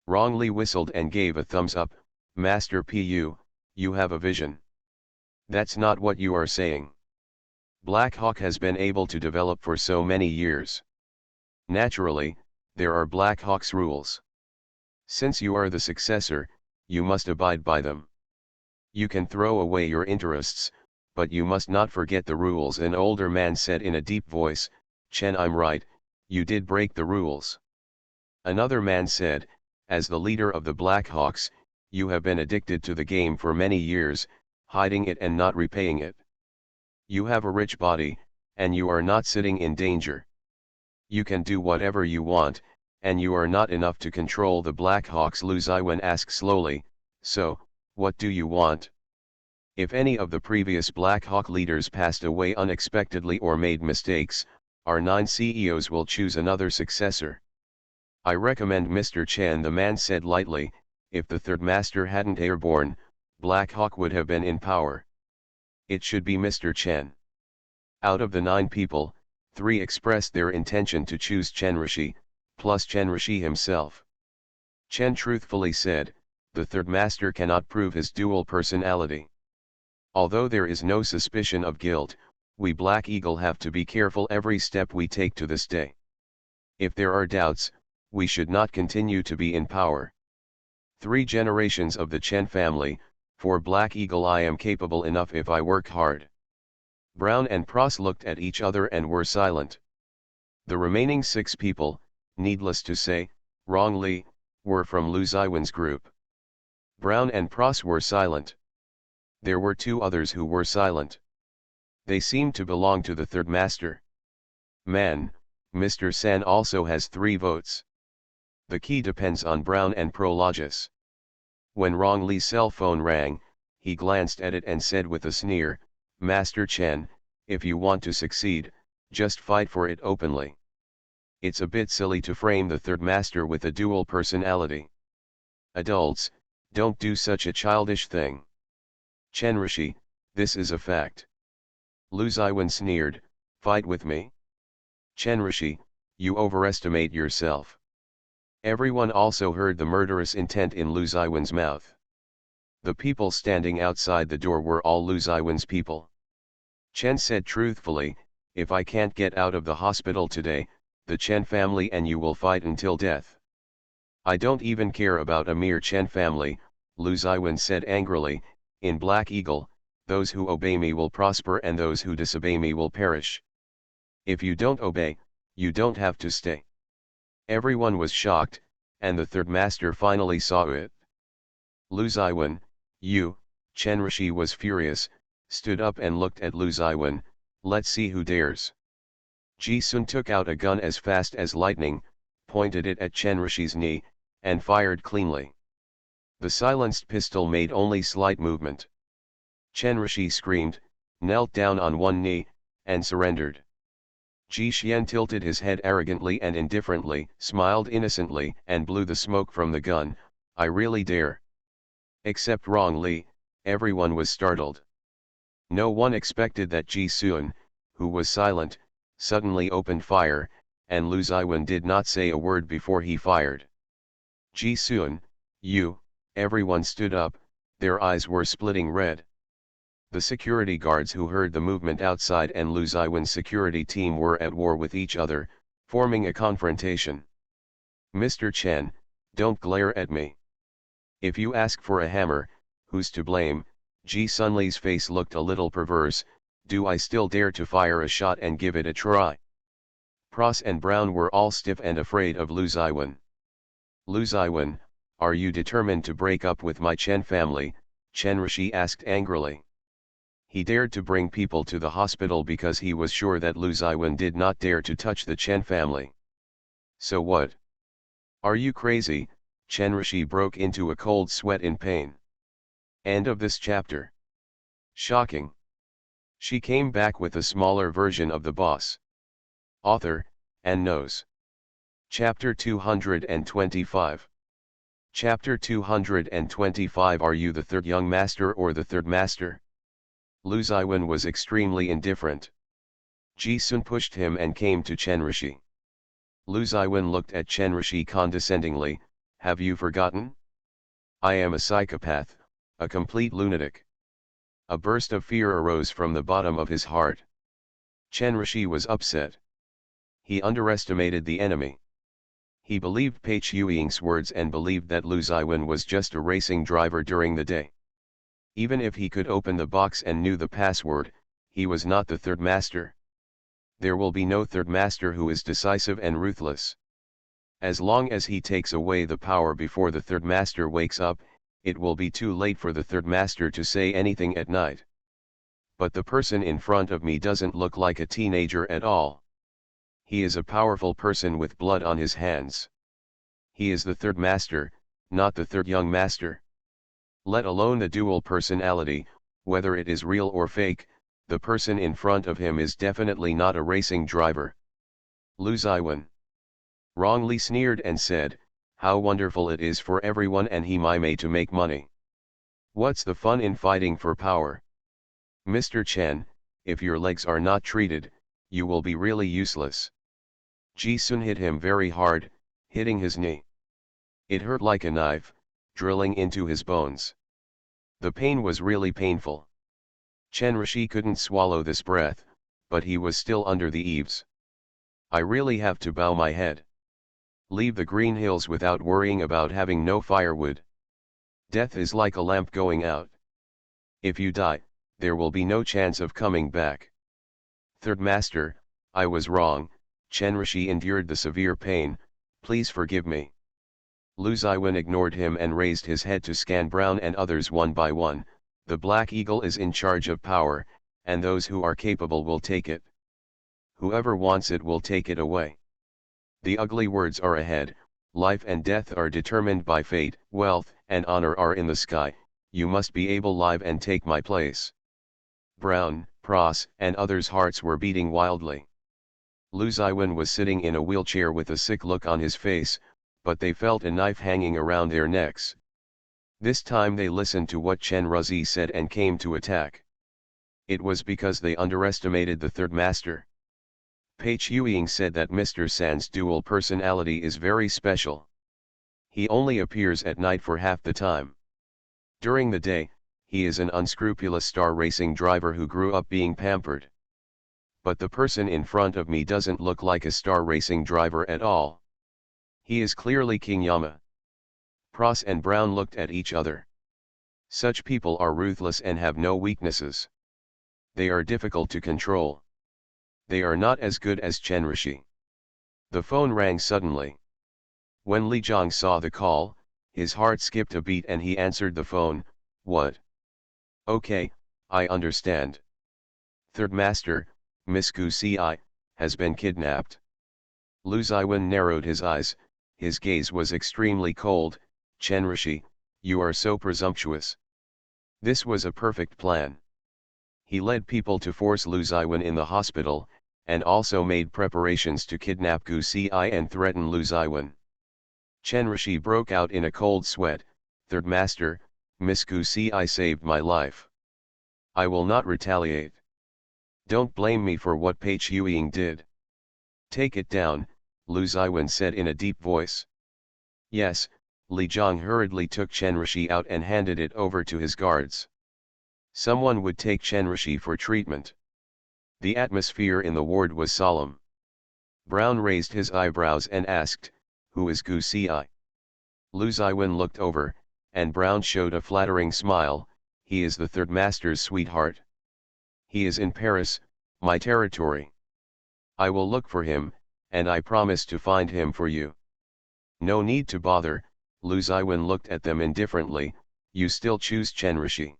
Rong Li whistled and gave a thumbs up. Master Pu, you have a vision. That's not what you are saying. Black Hawk has been able to develop for so many years. Naturally, there are Black Hawk's rules. Since you are the successor, you must abide by them. You can throw away your interests, but you must not forget the rules. An older man said in a deep voice, Chen, I'm right, you did break the rules. Another man said, as the leader of the Black Hawks, you have been addicted to the game for many years, hiding it and not repaying it. You have a rich body, and you are not sitting in danger. You can do whatever you want, and you are not enough to control the Black Hawks. Lu Ziwen asked slowly, so, what do you want? If any of the previous Black Hawk leaders passed away unexpectedly or made mistakes, our 9 CEOs will choose another successor. I recommend Mr. Chen, the man said lightly. If the third master hadn't airborne, Black Hawk would have been in power. It should be Mr. Chen. Out of the 9 people, 3 expressed their intention to choose Chen Rishi, plus Chen Rishi himself. Chen truthfully said, the third master cannot prove his dual personality. Although there is no suspicion of guilt, we Black Eagle have to be careful every step we take to this day. If there are doubts, we should not continue to be in power. 3 generations of the Chen family, for Black Eagle I am capable enough if I work hard. Brown and Pross looked at each other and were silent. The remaining 6 people, needless to say, Rong Li, were from Lu Ziwen's group. Brown and Pross were silent. There were 2 others who were silent. They seemed to belong to the third master. Man, Mr. San also has 3 votes. The key depends on Brown and Prologis. When Rong Li's cell phone rang, he glanced at it and said with a sneer, Master Chen, if you want to succeed, just fight for it openly. It's a bit silly to frame the third master with a dual personality. Adults, don't do such a childish thing. Chen Rishi, this is a fact. Lu Ziwen sneered, fight with me? Chen Rishi, you overestimate yourself. Everyone also heard the murderous intent in Lu Ziwen's mouth. The people standing outside the door were all Lu Ziwen's people. Chen said truthfully, if I can't get out of the hospital today, the Chen family and you will fight until death. I don't even care about a mere Chen family, Lu Ziwen said angrily, in Black Eagle, those who obey me will prosper and those who disobey me will perish. If you don't obey, you don't have to stay. Everyone was shocked, and the third master finally saw it. Lu Ziwen, you, Chen Rishi was furious, stood up and looked at Lu Ziwen, let's see who dares. Ji Sun took out a gun as fast as lightning, pointed it at Chen Rishi's knee, and fired cleanly. The silenced pistol made only slight movement. Chen Rishi screamed, knelt down on one knee, and surrendered. Ji Xian tilted his head arrogantly and indifferently, smiled innocently, and blew the smoke from the gun, I really dare. Except Rong Li, Everyone was startled. No one expected that Ji Sun, who was silent, suddenly opened fire, and Lu Ziwen did not say a word before he fired. Ji Sun, you, everyone stood up, their eyes were splitting red. The security guards who heard the movement outside and Lu Ziwen's security team were at war with each other, forming a confrontation. Mr. Chen, don't glare at me. If you ask for a hammer, who's to blame? Ji Sunli's face looked a little perverse. Do I still dare to fire a shot and give it a try? Pross and Brown were all stiff and afraid of Lu Ziwen. Lu Ziwen, are you determined to break up with my Chen family? Chen Rishi asked angrily. He dared to bring people to the hospital because he was sure that Lu Ziwen did not dare to touch the Chen family. So what? Are you crazy? Chen Rishi broke into a cold sweat in pain. End of this chapter. Shocking. She came back with a smaller version of the boss. Author, and knows. Chapter 225. Chapter 225. Are you the third young master or the third master? Lu Ziwen was extremely indifferent. Ji Sun pushed him and came to Chen Rishi. Lu Ziwen looked at Chen Rishi condescendingly. Have you forgotten? I am a psychopath, a complete lunatic. A burst of fear arose from the bottom of his heart. Chen Rishi was upset. He underestimated the enemy. He believed Pei Chuying's words and believed that Lu Ziwen was just a racing driver during the day. Even if he could open the box and knew the password, he was not the third master. There will be no third master who is decisive and ruthless. As long as he takes away the power before the third master wakes up, it will be too late for the third master to say anything at night. But the person in front of me doesn't look like a teenager at all. He is a powerful person with blood on his hands. He is the third master, not the third young master. Let alone the dual personality, whether it is real or fake, the person in front of him is definitely not a racing driver. Lu Ziwen wrongly sneered and said, how wonderful it is for everyone and he Mime to make money. What's the fun in fighting for power? Mr. Chen, if your legs are not treated, you will be really useless. Ji Sun hit him very hard, hitting his knee. It hurt like a knife, drilling into his bones. The pain was really painful. Chen Rishi couldn't swallow this breath, but he was still under the eaves. I really have to bow my head. Leave the green hills without worrying about having no firewood. Death is like a lamp going out. If you die, there will be no chance of coming back. Third master, I was wrong. Chen Rishi endured the severe pain. Please forgive me. Lu Ziwen ignored him and raised his head to scan Brown and others one by one. The Black Eagle is in charge of power, and those who are capable will take it. Whoever wants it will take it away. The ugly words are ahead. Life and death are determined by fate. Wealth and honor are in the sky. You must be able live and take my place. Brown, Pross, and others' hearts were beating wildly. Lu Ziwen was sitting in a wheelchair with a sick look on his face, but they felt a knife hanging around their necks. This time they listened to what Chen Ruzi said and came to attack. It was because they underestimated the third master. Pei Chuying said that Mr. San's dual personality is very special. He only appears at night for half the time. During the day, he is an unscrupulous star racing driver who grew up being pampered. But the person in front of me doesn't look like a star racing driver at all. He is clearly King Yama. Pross and Brown looked at each other. Such people are ruthless and have no weaknesses. They are difficult to control. They are not as good as Chen Rishi. The phone rang suddenly. When Li Zhang saw the call, his heart skipped a beat and he answered the phone. What? Okay, I understand. Third master, Miss Gu Ci, has been kidnapped. Lu Ziwen narrowed his eyes, his gaze was extremely cold. Chen Rishi, you are so presumptuous. This was a perfect plan. He led people to force Lu Ziwen in the hospital, and also made preparations to kidnap Gu Ci and threaten Lu Ziwen. Chen Rishi broke out in a cold sweat. Third master, Miss Gu Si saved my life. I will not retaliate. Don't blame me for what Pei Chuiying did. Take it down, Lu Ziwen said in a deep voice. Yes, Li Zhang hurriedly took Chen Rishi out and handed it over to his guards. Someone would take Chen Rishi for treatment. The atmosphere in the ward was solemn. Brown raised his eyebrows and asked, "Who is Gu Si?" Lu Ziwen looked over, and Brown showed a flattering smile. "He is the third master's sweetheart. He is in Paris, my territory. I will look for him, and I promise to find him for you." "No need to bother," Lu Ziwen looked at them indifferently. "You still choose Chen Rishi."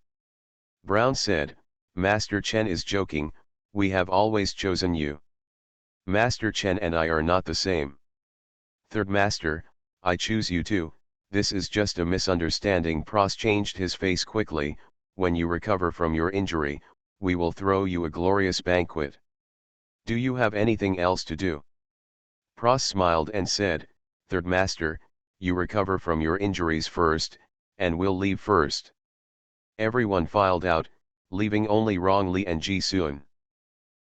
Brown said, "Master Chen is joking, we have always chosen you. Master Chen and I are not the same. Third Master, I choose you too. This is just a misunderstanding." Pros changed his face quickly. "When you recover from your injury, we will throw you a glorious banquet. Do you have anything else to do?" Pros smiled and said, "Third Master, you recover from your injuries first, and we'll leave first." Everyone filed out, leaving only Rong Li and Ji Sun.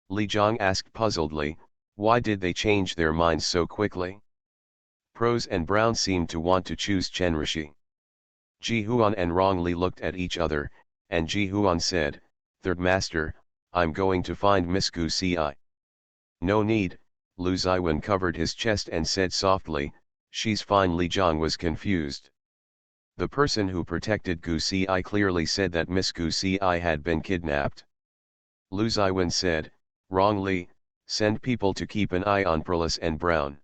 Li Zhang asked puzzledly, why did they change their minds so quickly? Pros and Brown seemed to want to choose Chen Rishi. Ji Huan and Rong Li looked at each other, and Ji Huan said, "Third Master, I'm going to find Miss Gu Si." "No need," Lu Ziwen covered his chest and said softly, "She's fine." Li Zhang was confused. The person who protected Gu Si clearly said that Miss Gu Si had been kidnapped. Lu Ziwen said, "Rong Li, send people to keep an eye on Perlis and Brown.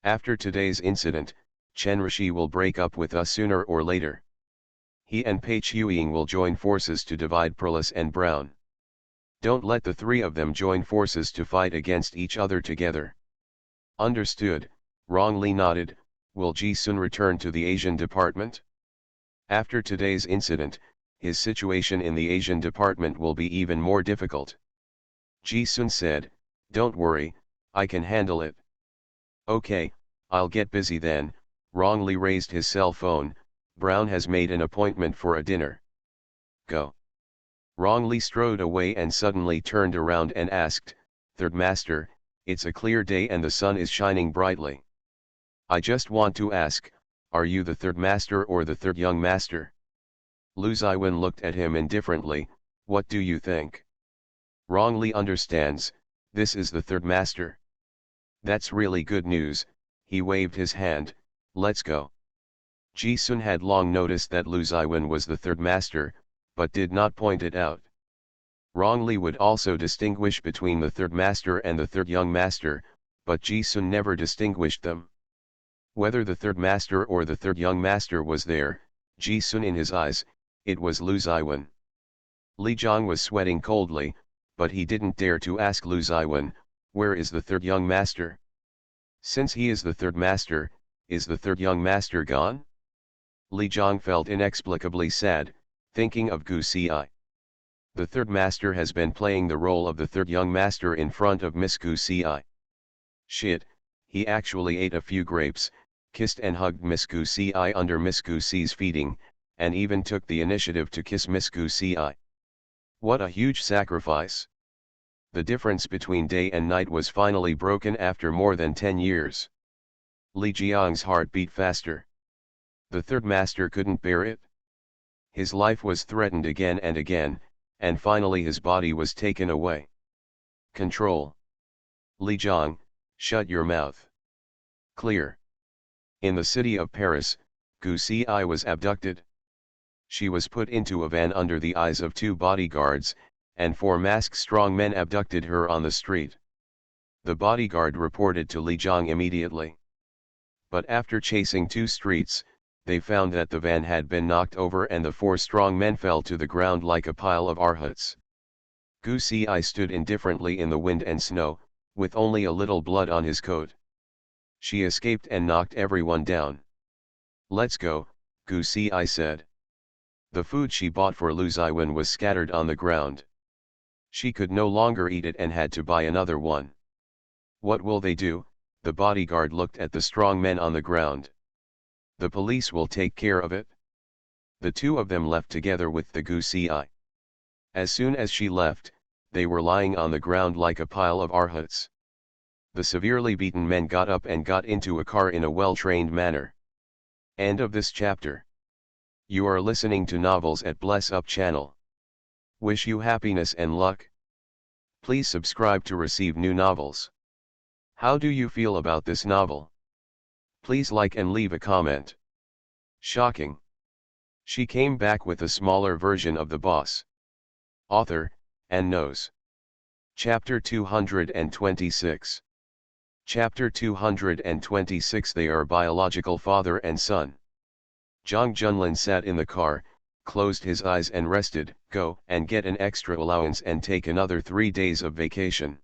After today's incident, Chen Rishi will break up with us sooner or later. He and Pei Chuiying will join forces to divide Perlis and Brown. Don't let the three of them join forces to fight against each other together." "Understood," Rong Li nodded. "Will Ji Sun return to the Asian department?" "After today's incident, his situation in the Asian department will be even more difficult." Ji Sun said, "Don't worry, I can handle it." "Okay, I'll get busy then." Rong Li raised his cell phone. "Brown has made an appointment for a dinner. Go." Rong Li strode away and suddenly turned around and asked, "Third Master, it's a clear day and the sun is shining brightly. I just want to ask, are you the third master or the third young master?" Lu Ziwen looked at him indifferently. "What do you think?" "Rong Li understands, this is the third master." "That's really good news." He waved his hand. "Let's go." Ji Sun had long noticed that Lu Ziwen was the third master, but did not point it out. Rong Li would also distinguish between the third master and the third young master, but Ji Sun never distinguished them. Whether the third master or the third young master was there, Ji Sun in his eyes, it was Lu Ziwen. Li Zhang was sweating coldly, but he didn't dare to ask Lu Ziwen, "Where is the third young master? Since he is the third master, is the third young master gone?" Li Zhang felt inexplicably sad, thinking of Gu Si. The third master has been playing the role of the third young master in front of Miss Gu Si. Shit, he actually ate a few grapes, kissed and hugged Miss Gu Si under Miss Gu Si's feeding, and even took the initiative to kiss Miss Gu Si. What a huge sacrifice! The difference between day and night was finally broken after more than 10 years. Li Jiang's heart beat faster. The third master couldn't bear it. His life was threatened again and again, and finally his body was taken away. Control. Li Jiang, shut your mouth. Clear. In the city of Paris, Gu Si was abducted. She was put into a van under the eyes of 2 bodyguards, and 4 masked strong men abducted her on the street. The bodyguard reported to Li Jiang immediately. But after chasing 2 streets, they found that the van had been knocked over and the 4 strong men fell to the ground like a pile of arhuts. Gu Si stood indifferently in the wind and snow, with only a little blood on his coat. She escaped and knocked everyone down. "Let's go," Gu Si said. The food she bought for Lu Ziwen was scattered on the ground. She could no longer eat it and had to buy another one. "What will they do?" The bodyguard looked at the strong men on the ground. "The police will take care of it." The two of them left together with the Gu Si. As soon as she left, they were lying on the ground like a pile of arhuts. The severely beaten men got up and got into a car in a well-trained manner. End of this chapter. You are listening to Novels at Bless Up channel. Wish you happiness and luck. Please subscribe to receive new novels. How do you feel about this novel? Please like and leave a comment. Shocking. She came back with a smaller version of the boss. Author, and knows. Chapter 226. Chapter 226. They are biological father and son. Zhang Junlin sat in the car, closed his eyes and rested. Go and get an extra allowance and take another 3 days of vacation.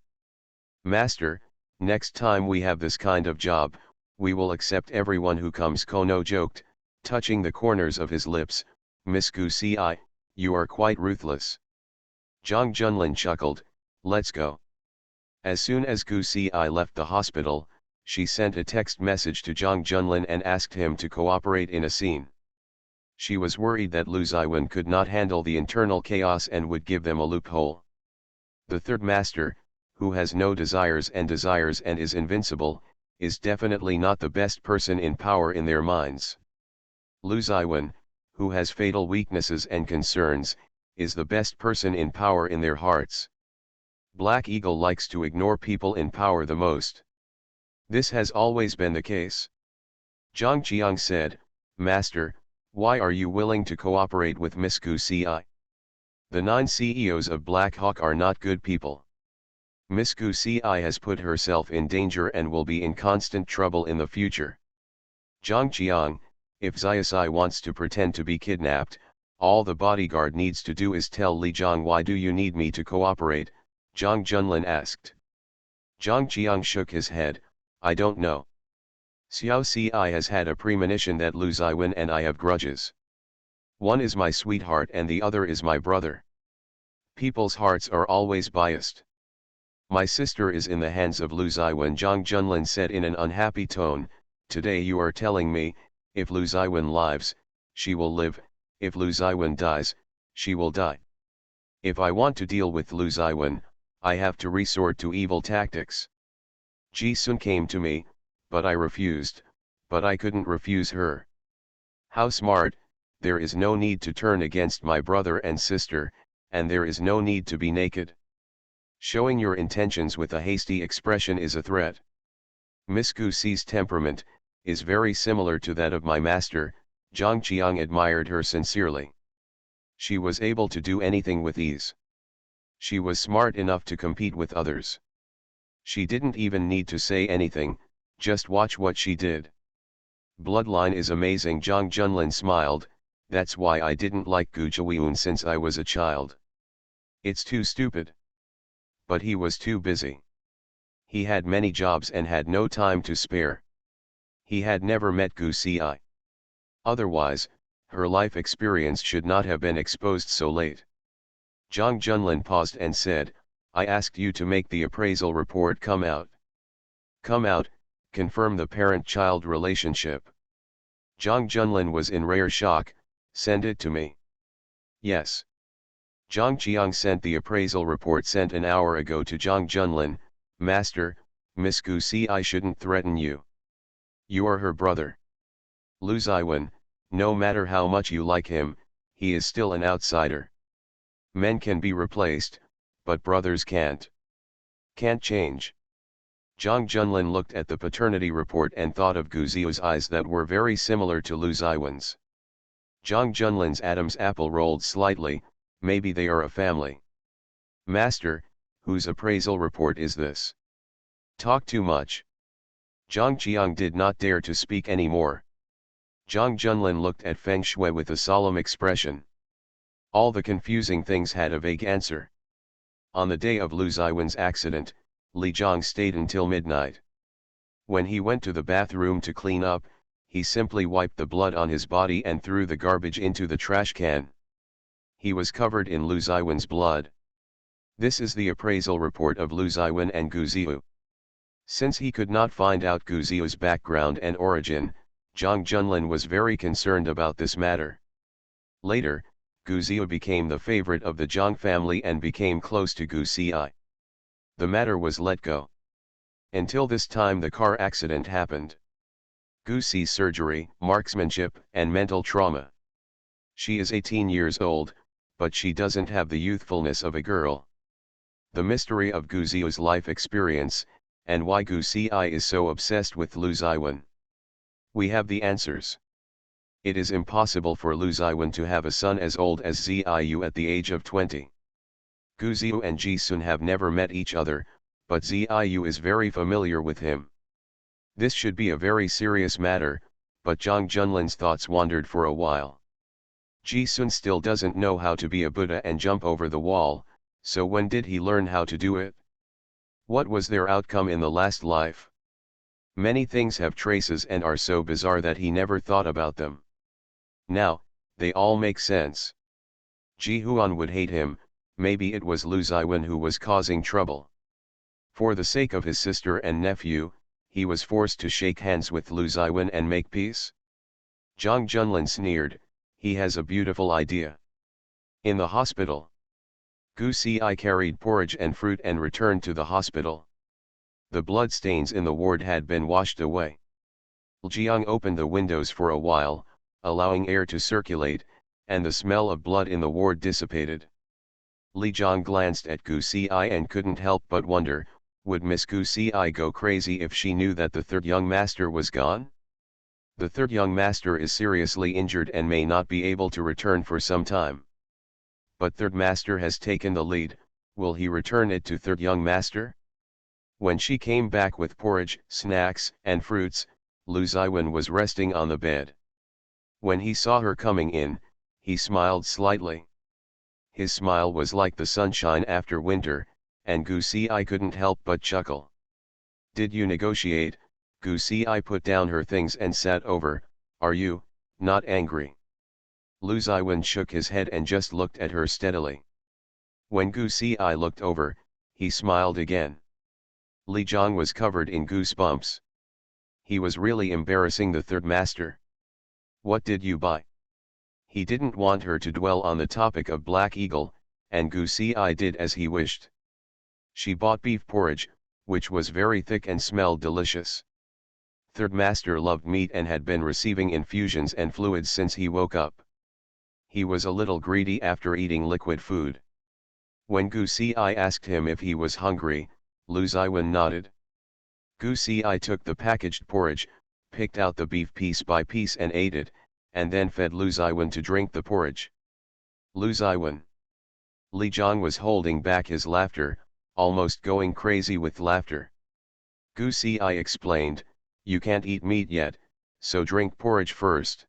Master, next time we have this kind of job, we will accept everyone who comes. Kono joked, touching the corners of his lips. Miss Gu Si, you are quite ruthless. Zhang Junlin chuckled, let's go. As soon as Gu Si left the hospital, she sent a text message to Zhang Junlin and asked him to cooperate in a scene. She was worried that Lu Ziwen could not handle the internal chaos and would give them a loophole. The third master, who has no desires and is invincible, is definitely not the best person in power in their minds. Lu Ziwen, who has fatal weaknesses and concerns, is the best person in power in their hearts. Black Eagle likes to ignore people in power the most. This has always been the case. Zhang Qiang said, Master, why are you willing to cooperate with Miss Gu Si? The 9 CEOs of Black Hawk are not good people. Miss Gu Si has put herself in danger and will be in constant trouble in the future. Zhang Qiang, if Xiaosai wants to pretend to be kidnapped, all the bodyguard needs to do is tell Li Zhang. Why do you need me to cooperate? Zhang Junlin asked. Zhang Qiang shook his head, I don't know. Xiao Si has had a premonition that Lu Ziwen and I have grudges. One is my sweetheart and the other is my brother. People's hearts are always biased. My sister is in the hands of Lu Ziwen, Zhang Junlin said in an unhappy tone. Today you are telling me, if Lu Ziwen lives, she will live, if Lu Ziwen dies, she will die. If I want to deal with Lu Ziwen, I have to resort to evil tactics. Ji Sun came to me, but I refused, but I couldn't refuse her. How smart, there is no need to turn against my brother and sister, and there is no need to be naked. Showing your intentions with a hasty expression is a threat. Miss Gu Si's temperament is very similar to that of my master. Zhang Qiang admired her sincerely. She was able to do anything with ease. She was smart enough to compete with others. She didn't even need to say anything, just watch what she did. Bloodline is amazing. Zhang Junlin smiled, that's why I didn't like Gu Zhiwen since I was a child. It's too stupid. But he was too busy. He had many jobs and had no time to spare. He had never met Gu Si. Otherwise, her life experience should not have been exposed so late. Zhang Junlin paused and said, I asked you to make the appraisal report come out. Come out, confirm the parent-child relationship. Zhang Junlin was in rare shock, send it to me. Yes. Zhang Qiang sent the appraisal report sent an hour ago to Zhang Junlin. Master, Miss Gu Si shouldn't threaten you. You are her brother. Lu Ziwen, no matter how much you like him, he is still an outsider. Men can be replaced, but brothers can't. Can't change. Zhang Junlin looked at the paternity report and thought of Gu Zio's eyes that were very similar to Lu Ziwen's. Zhang Junlin's Adam's apple rolled slightly, maybe they are a family. Master, whose appraisal report is this? Talk too much. Zhang Qiang did not dare to speak anymore. Zhang Junlin looked at Feng Shui with a solemn expression. All the confusing things had a vague answer. On the day of Lu Ziwen's accident, Li Zhang stayed until midnight. When he went to the bathroom to clean up, he simply wiped the blood on his body and threw the garbage into the trash can. He was covered in Lu Ziwen's blood. This is the appraisal report of Lu Ziwen and Gu Ziu. Since he could not find out Gu Ziu's background and origin, Zhang Junlin was very concerned about this matter. Later, Gu Ziyu became the favorite of the Zhang family and became close to Gu Xi. The matter was let go. Until this time the car accident happened. Gu Xi's surgery, marksmanship, and mental trauma. She is 18 years old, but she doesn't have the youthfulness of a girl. The mystery of Gu Ziyu's life experience, and why Gu Xi is so obsessed with Lu Ziwen. We have the answers. It is impossible for Lu Ziwen to have a son as old as Ziyu at the age of 20. Gu Ziyu and Ji Sun have never met each other, but Ziyu is very familiar with him. This should be a very serious matter, but Zhang Junlin's thoughts wandered for a while. Ji Sun still doesn't know how to be a Buddha and jump over the wall, so when did he learn how to do it? What was their outcome in the last life? Many things have traces and are so bizarre that he never thought about them. Now, they all make sense. Ji Huan would hate him, maybe it was Lu Ziwen who was causing trouble. For the sake of his sister and nephew, he was forced to shake hands with Lu Ziwen and make peace. Zhang Junlin sneered, he has a beautiful idea. In the hospital, Gu Xi carried porridge and fruit and returned to the hospital. The blood stains in the ward had been washed away. Jiang opened the windows for a while, allowing air to circulate, and the smell of blood in the ward dissipated. Li Jiang glanced at Gu Xi and couldn't help but wonder, would Miss Gu Xi go crazy if she knew that the third young master was gone? The third young master is seriously injured and may not be able to return for some time. But third master has taken the lead, will he return it to third young master? When she came back with porridge, snacks, and fruits, Lu Ziwen was resting on the bed. When he saw her coming in, he smiled slightly. His smile was like the sunshine after winter, and Gu Xi couldn't help but chuckle. Did you negotiate? Gu Xi put down her things and sat over, are you, not angry? Lu Ziwen shook his head and just looked at her steadily. When Gu Xi looked over, he smiled again. Li Jiang was covered in goosebumps. He was really embarrassing the third master. What did you buy? He didn't want her to dwell on the topic of Black Eagle, and Gu Xi did as he wished. She bought beef porridge, which was very thick and smelled delicious. Third master loved meat and had been receiving infusions and fluids since he woke up. He was a little greedy after eating liquid food. When Gu Xi asked him if he was hungry, Lu Ziwen nodded. Gu Xi took the packaged porridge, picked out the beef piece by piece and ate it, and then fed Lu Ziwen to drink the porridge. Lu Ziwen. Li Jiang was holding back his laughter, almost going crazy with laughter. Gu Xi explained, you can't eat meat yet, so drink porridge first.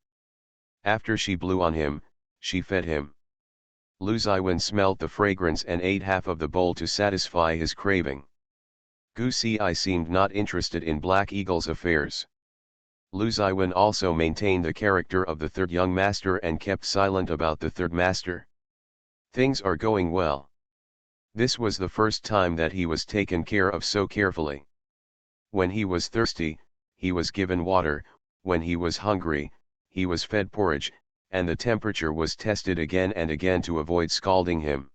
After she blew on him, she fed him. Lu Ziwen smelled the fragrance and ate half of the bowl to satisfy his craving. Gu Xi seemed not interested in Black Eagle's affairs. Lu Ziwen also maintained the character of the third young master and kept silent about the third master. Things are going well. This was the first time that he was taken care of so carefully. When he was thirsty, he was given water, when he was hungry, he was fed porridge, and the temperature was tested again and again to avoid scalding him.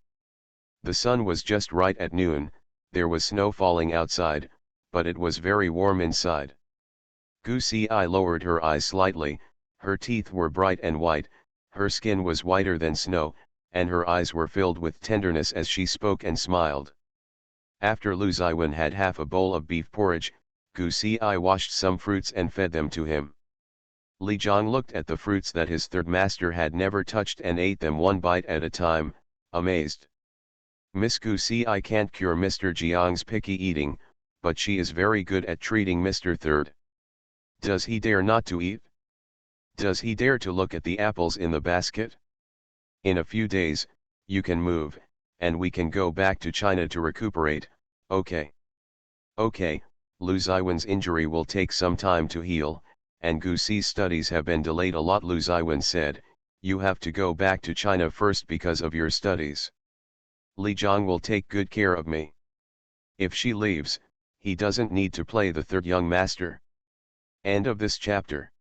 The sun was just right at noon, there was snow falling outside, but it was very warm inside. Gu Xi lowered her eyes slightly, her teeth were bright and white, her skin was whiter than snow, and her eyes were filled with tenderness as she spoke and smiled. After Lu Ziwen had half a bowl of beef porridge, Gu Xi washed some fruits and fed them to him. Li Jiang looked at the fruits that his third master had never touched and ate them one bite at a time, amazed. Miss Gu Xi can't cure Mr. Jiang's picky eating, but she is very good at treating Mr. Third. Does he dare not to eat? Does he dare to look at the apples in the basket? In a few days, you can move, and we can go back to China to recuperate, okay? Okay, Lu Ziwen's injury will take some time to heal, and Gu Xi's studies have been delayed a lot. Lu Ziwen said, you have to go back to China first because of your studies. Li Jiang will take good care of me. If she leaves, he doesn't need to play the third young master. End of this chapter.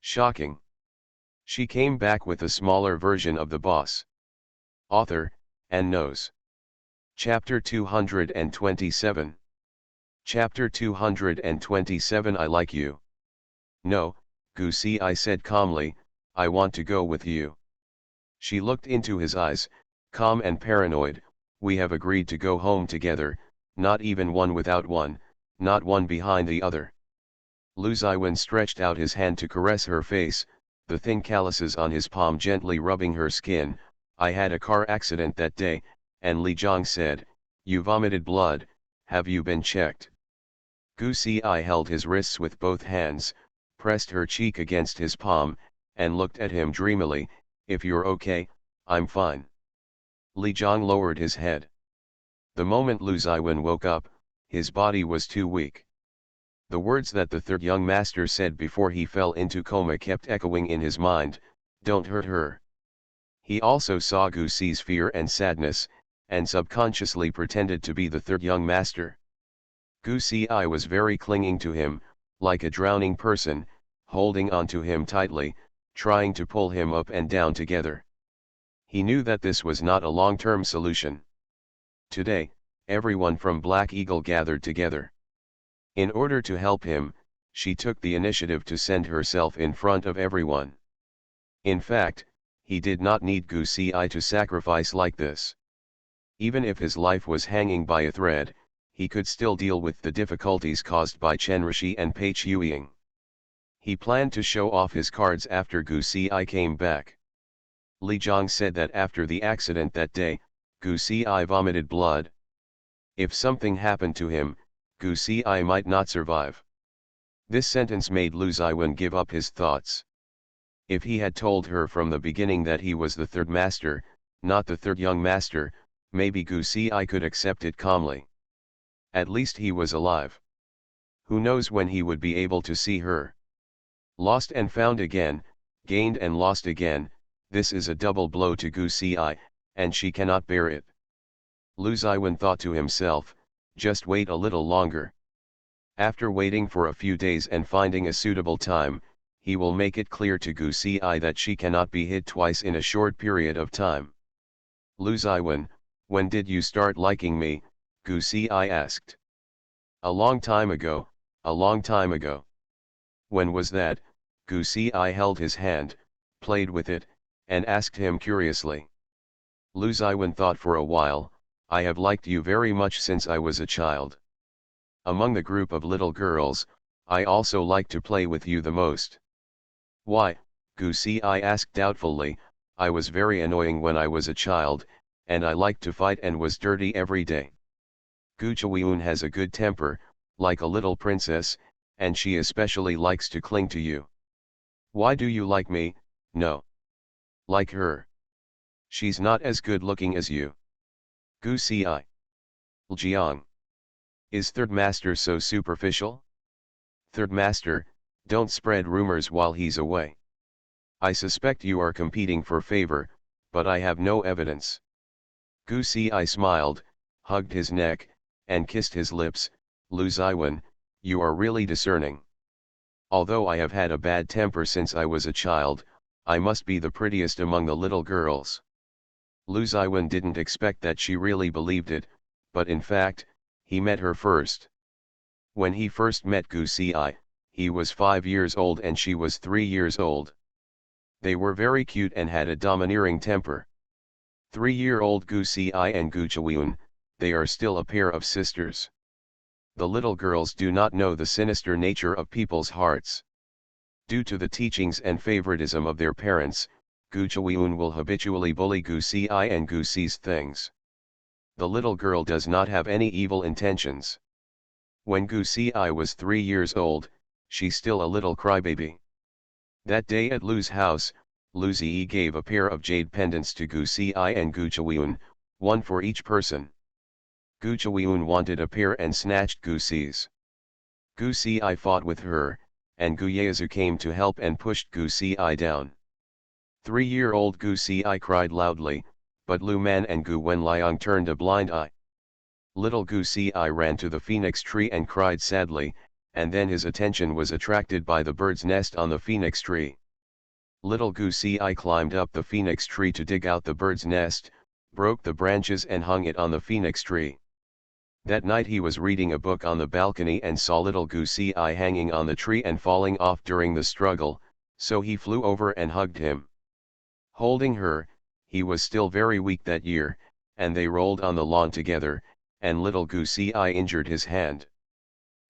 Shocking. She came back with a smaller version of the boss. Author, and knows. Chapter 227. Chapter 227 I like you. No, Goosey, I said calmly, I want to go with you. She looked into his eyes, calm and paranoid. We have agreed to go home together, not even one without one, not one behind the other. Lu Ziwen stretched out his hand to caress her face, the thin calluses on his palm gently rubbing her skin. I had a car accident that day, and Li Jiang said, you vomited blood, have you been checked? Gu Ci held his wrists with both hands, pressed her cheek against his palm, and looked at him dreamily. If you're okay, I'm fine. Li Jiang lowered his head. The moment Lu Ziwen woke up, his body was too weak. The words that the third young master said before he fell into coma kept echoing in his mind, don't hurt her. He also saw Gu Ci's fear and sadness, and subconsciously pretended to be the third young master. Gu Ci was very clinging to him, like a drowning person, holding on to him tightly, trying to pull him up and down together. He knew that this was not a long-term solution. Today, everyone from Black Eagle gathered together. In order to help him, she took the initiative to send herself in front of everyone. In fact, he did not need Gu Ci to sacrifice like this. Even if his life was hanging by a thread, he could still deal with the difficulties caused by Chen Rishi and Pei Chuying. He planned to show off his cards after Gu Ci came back. Li Jiang said that after the accident that day, Gu Ci vomited blood. If something happened to him, Gu Ci might not survive. This sentence made Lu Ziwen give up his thoughts. If he had told her from the beginning that he was the third master, not the third young master, maybe Gu Ci could accept it calmly. At least he was alive. Who knows when he would be able to see her? Lost and found again, gained and lost again, this is a double blow to Gu Ci, and she cannot bear it. Lu Ziwen thought to himself, just wait a little longer. After waiting for a few days and finding a suitable time, he will make it clear to Gu Ci that she cannot be hid twice in a short period of time. Lu Ziwen, when did you start liking me? Gu Ci asked. A long time ago, a long time ago. When was that? Gu Ci held his hand, played with it, and asked him curiously. Lu Ziwen thought for a while, I have liked you very much since I was a child. Among the group of little girls, I also like to play with you the most. Why? Gu Ci asked doubtfully. I was very annoying when I was a child, and I liked to fight and was dirty every day. Gu Chuiun has a good temper, like a little princess, and she especially likes to cling to you. Why do you like me? No. Like her. She's not as good looking as you. Gu Ci. Jiang. Is third master so superficial? Third master, don't spread rumors while he's away. I suspect you are competing for favor, but I have no evidence. Gu Ci smiled, hugged his neck, and kissed his lips. Lu Ziwen, you are really discerning. Although I have had a bad temper since I was a child, I must be the prettiest among the little girls. Lu Ziwen didn't expect that she really believed it, but in fact, he met her first. When he first met Gu Ci, he was 5 years old and she was 3 years old. They were very cute and had a domineering temper. 3-year-old Gu Ci and Gu Chuiun, they are still a pair of sisters. The little girls do not know the sinister nature of people's hearts. Due to the teachings and favoritism of their parents, Gu Chuiun will habitually bully Gu Ci and Gu Ci's things. The little girl does not have any evil intentions. When Gu Ci was 3 years old, she's still a little crybaby. That day at Lu's house, Lu Ziyi gave a pair of jade pendants to Gu Ci and Gu Chuiun, one for each person. Gu Chuiun wanted a pair and snatched Gu Ci's. Gu Ci fought with her, and Gu Yazu came to help and pushed Gu Ci down. 3-year-old Gu Ci cried loudly, but Lu Man and Gu Wenliang turned a blind eye. Little Gu Ci ran to the phoenix tree and cried sadly, and then his attention was attracted by the bird's nest on the phoenix tree. Little Goosey Eye climbed up the phoenix tree to dig out the bird's nest, broke the branches and hung it on the phoenix tree. That night he was reading a book on the balcony and saw Little Goosey Eye hanging on the tree and falling off during the struggle, so he flew over and hugged him. Holding her, he was still very weak that year, and they rolled on the lawn together, and Little Goosey Eye injured his hand.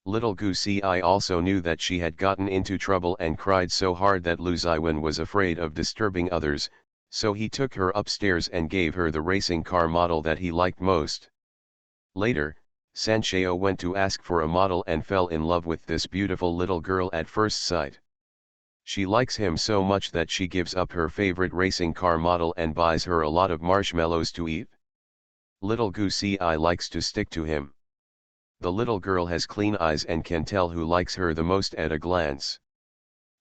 Little Goosey Eye also knew that she had gotten into trouble and cried so hard that Luziwen was afraid of disturbing others, so he took her upstairs and gave her the racing car model that he liked most. Later, Sansheo went to ask for a model and fell in love with this beautiful little girl at first sight. She likes him so much that she gives up her favorite racing car model and buys her a lot of marshmallows to eat. Little Goosey Eye likes to stick to him. The little girl has clean eyes and can tell who likes her the most at a glance.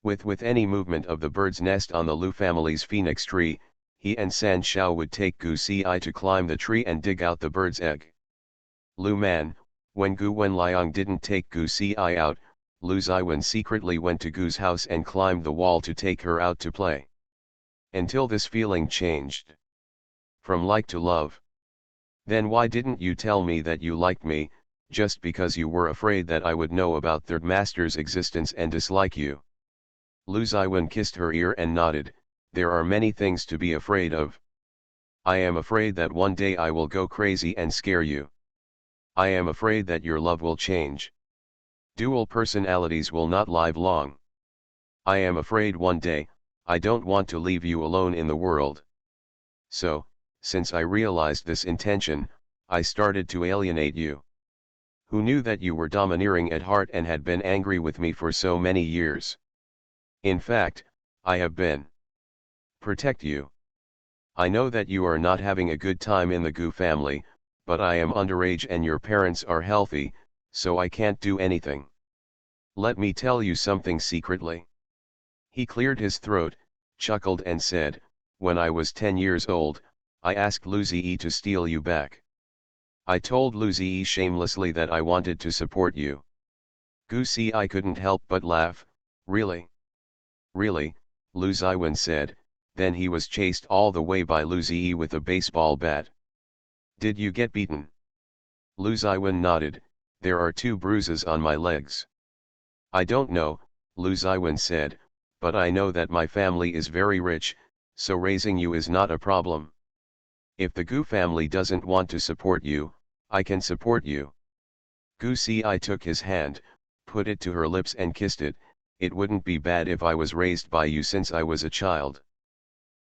With any movement of the bird's nest on the Lu family's phoenix tree, he and San Shao would take Goosey Eye to climb the tree and dig out the bird's egg. Lu Man, when Gu Wenliang didn't take Goosey Eye out, Lu Ziwen secretly went to Gu's house and climbed the wall to take her out to play. Until this feeling changed. From like to love. Then why didn't you tell me that you liked me, just because you were afraid that I would know about Third Master's existence and dislike you? Lu Ziwen kissed her ear and nodded, there are many things to be afraid of. I am afraid that one day I will go crazy and scare you. I am afraid that your love will change. Dual personalities will not live long. I am afraid one day, I don't want to leave you alone in the world. So, since I realized this intention, I started to alienate you. Who knew that you were domineering at heart and had been angry with me for so many years? In fact, I have been. Protect you. I know that you are not having a good time in the Gu family, but I am underage and your parents are healthy, so I can't do anything. Let me tell you something secretly. He cleared his throat, chuckled and said, when I was 10 years old, I asked Lu Ziyi to steal you back. I told Lu Ziyi shamelessly that I wanted to support you. Goosey Eye couldn't help but laugh. Really? Really, Lu Ziwen said, then he was chased all the way by Lu Ziyi with a baseball bat. Did you get beaten? Lu Ziwen nodded, there are 2 bruises on my legs. I don't know, Lu Ziwen said, but I know that my family is very rich, so raising you is not a problem. If the Gu family doesn't want to support you, I can support you. Goosey Eye took his hand, put it to her lips and kissed it. It wouldn't be bad if I was raised by you since I was a child.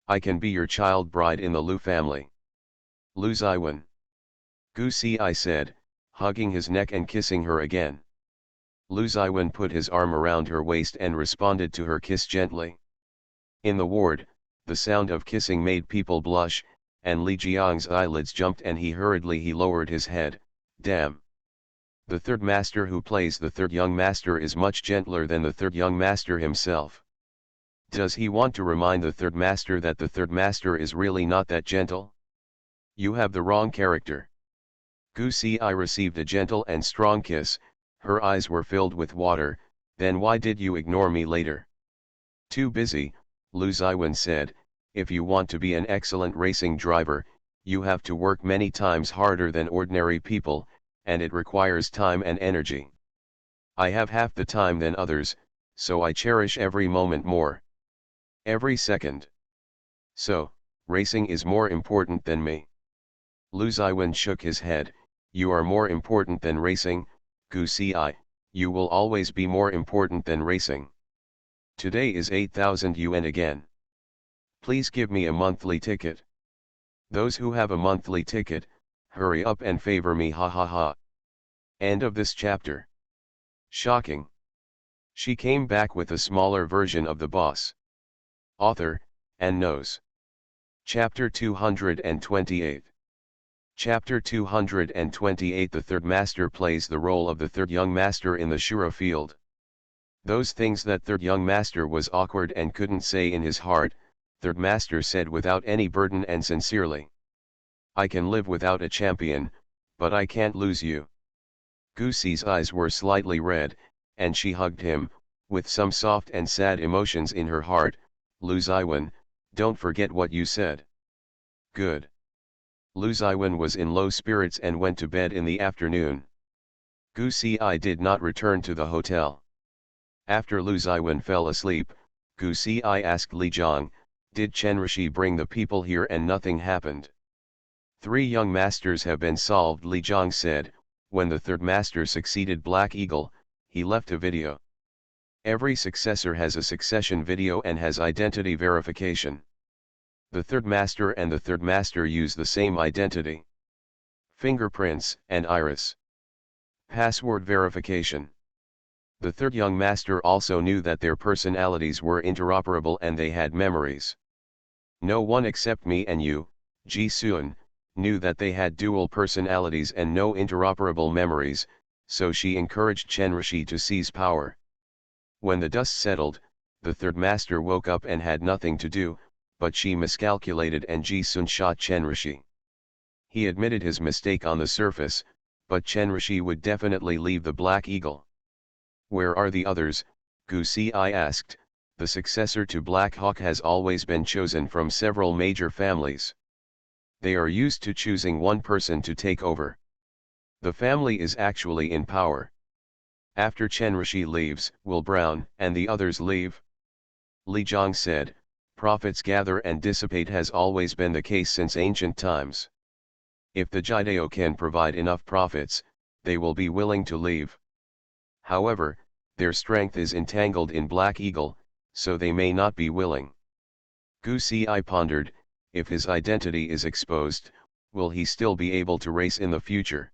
I can be your child bride in the Lu family. Lu Ziwen. Goosey Eye said, hugging his neck and kissing her again. Lu Ziwen put his arm around her waist and responded to her kiss gently. In the ward, the sound of kissing made people blush, and Li Jiang's eyelids jumped and he lowered his head. Damn. The third master who plays the third young master is much gentler than the third young master himself. Does he want to remind the third master that the third master is really not that gentle? You have the wrong character. Goosey Eye received a gentle and strong kiss, her eyes were filled with water. Then why did you ignore me later? Too busy, Lu Ziwen said, if you want to be an excellent racing driver, you have to work many times harder than ordinary people, and it requires time and energy. I have half the time than others, so I cherish every moment more. Every second. So, racing is more important than me. Lu Ziwen shook his head, you are more important than racing, Goosey Eye, you will always be more important than racing. Today is 8,000 yuan again. Please give me a monthly ticket. Those who have a monthly ticket, hurry up and favor me, ha ha ha. End of this chapter. Shocking. She came back with a smaller version of the boss. Author, and knows. Chapter 228. Chapter 228. The third master plays the role of the third young master in the Shura field. Those things that third young master was awkward and couldn't say in his heart, third master said without any burden and sincerely. I can live without a champion, but I can't lose you. Goosey's eyes were slightly red, and she hugged him, with some soft and sad emotions in her heart, Lu Ziwen, don't forget what you said. Good. Lu Ziwen was in low spirits and went to bed in the afternoon. Gu Ci did not return to the hotel. After Lu Ziwen fell asleep, Gu Ci asked Li Jiang, did Chen Rishi bring the people here and nothing happened? 3 young masters have been solved, Li Jiang said. When the third master succeeded Black Eagle, he left a video. Every successor has a succession video and has identity verification. The third master and the third master use the same identity. Fingerprints and iris. Password verification. The third young master also knew that their personalities were interoperable and they had memories. No one except me and you, Ji Sun, knew that they had dual personalities and no interoperable memories, so she encouraged Chen Rishi to seize power. When the dust settled, the third master woke up and had nothing to do, but she miscalculated and Ji Sun shot Chen Rishi. He admitted his mistake on the surface, but Chen Rishi would definitely leave the Black Eagle. Where are the others? Gu Ci asked. The successor to Black Hawk has always been chosen from several major families. They are used to choosing one person to take over. The family is actually in power. After Chen Rishi leaves, will Brown and the others leave? Li Jiang said, profits gather and dissipate has always been the case since ancient times. If the Jidao can provide enough profits, they will be willing to leave. However, their strength is entangled in Black Eagle, so they may not be willing. Gu Ci pondered, if his identity is exposed, will he still be able to race in the future?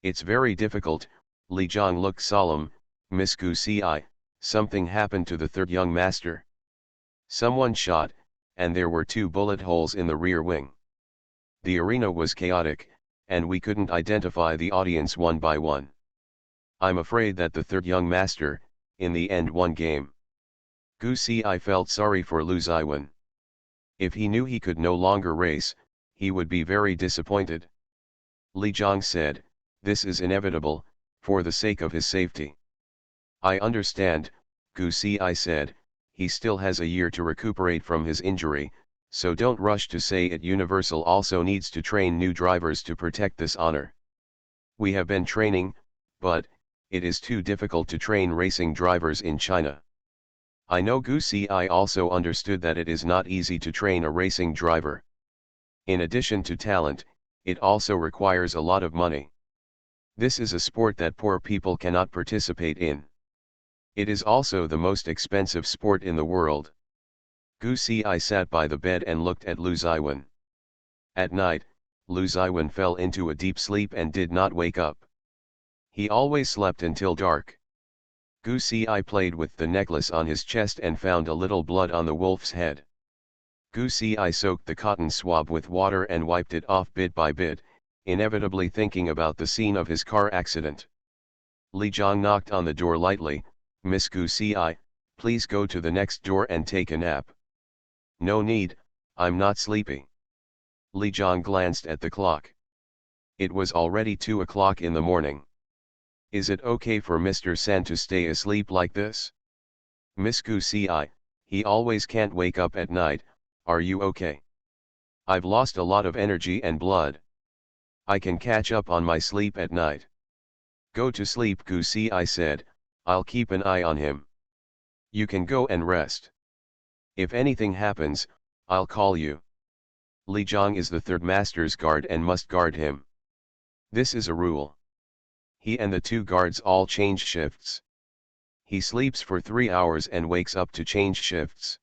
It's very difficult. Li Jiang looked solemn. Miss Gu Ci, something happened to the third young master. Someone shot, and there were 2 bullet holes in the rear wing. The arena was chaotic, and we couldn't identify the audience one by one. I'm afraid that the third young master, in the end won game. Gu Ci felt sorry for Lu Ziwen. If he knew he could no longer race, he would be very disappointed. Li Jiang said, this is inevitable, for the sake of his safety. I understand, Gu Ci said, he still has a year to recuperate from his injury, so don't rush to say it. Universal also needs to train new drivers to protect this honor. We have been training, but it is too difficult to train racing drivers in China. I know Gu Ci also understood that it is not easy to train a racing driver. In addition to talent, it also requires a lot of money. This is a sport that poor people cannot participate in. It is also the most expensive sport in the world. Gu Ci sat by the bed and looked at Lu Ziwen. At night, Lu Ziwen fell into a deep sleep and did not wake up. He always slept until dark. Gu Ci played with the necklace on his chest and found a little blood on the wolf's head. Gu Ci soaked the cotton swab with water and wiped it off bit by bit, inevitably thinking about the scene of his car accident. Li Jiang knocked on the door lightly. Miss Gu Ci, please go to the next door and take a nap. No need, I'm not sleepy. Li Jiang glanced at the clock. It was already 2 o'clock in the morning. Is it okay for Mr. San to stay asleep like this? Miss Gu Ci, he always can't wake up at night. Are you okay? I've lost a lot of energy and blood. I can catch up on my sleep at night. Go to sleep, Gu Ci said, I'll keep an eye on him. You can go and rest. If anything happens, I'll call you. Li Jiang is the third master's guard and must guard him. This is a rule. He and the 2 guards all change shifts. He sleeps for 3 hours and wakes up to change shifts.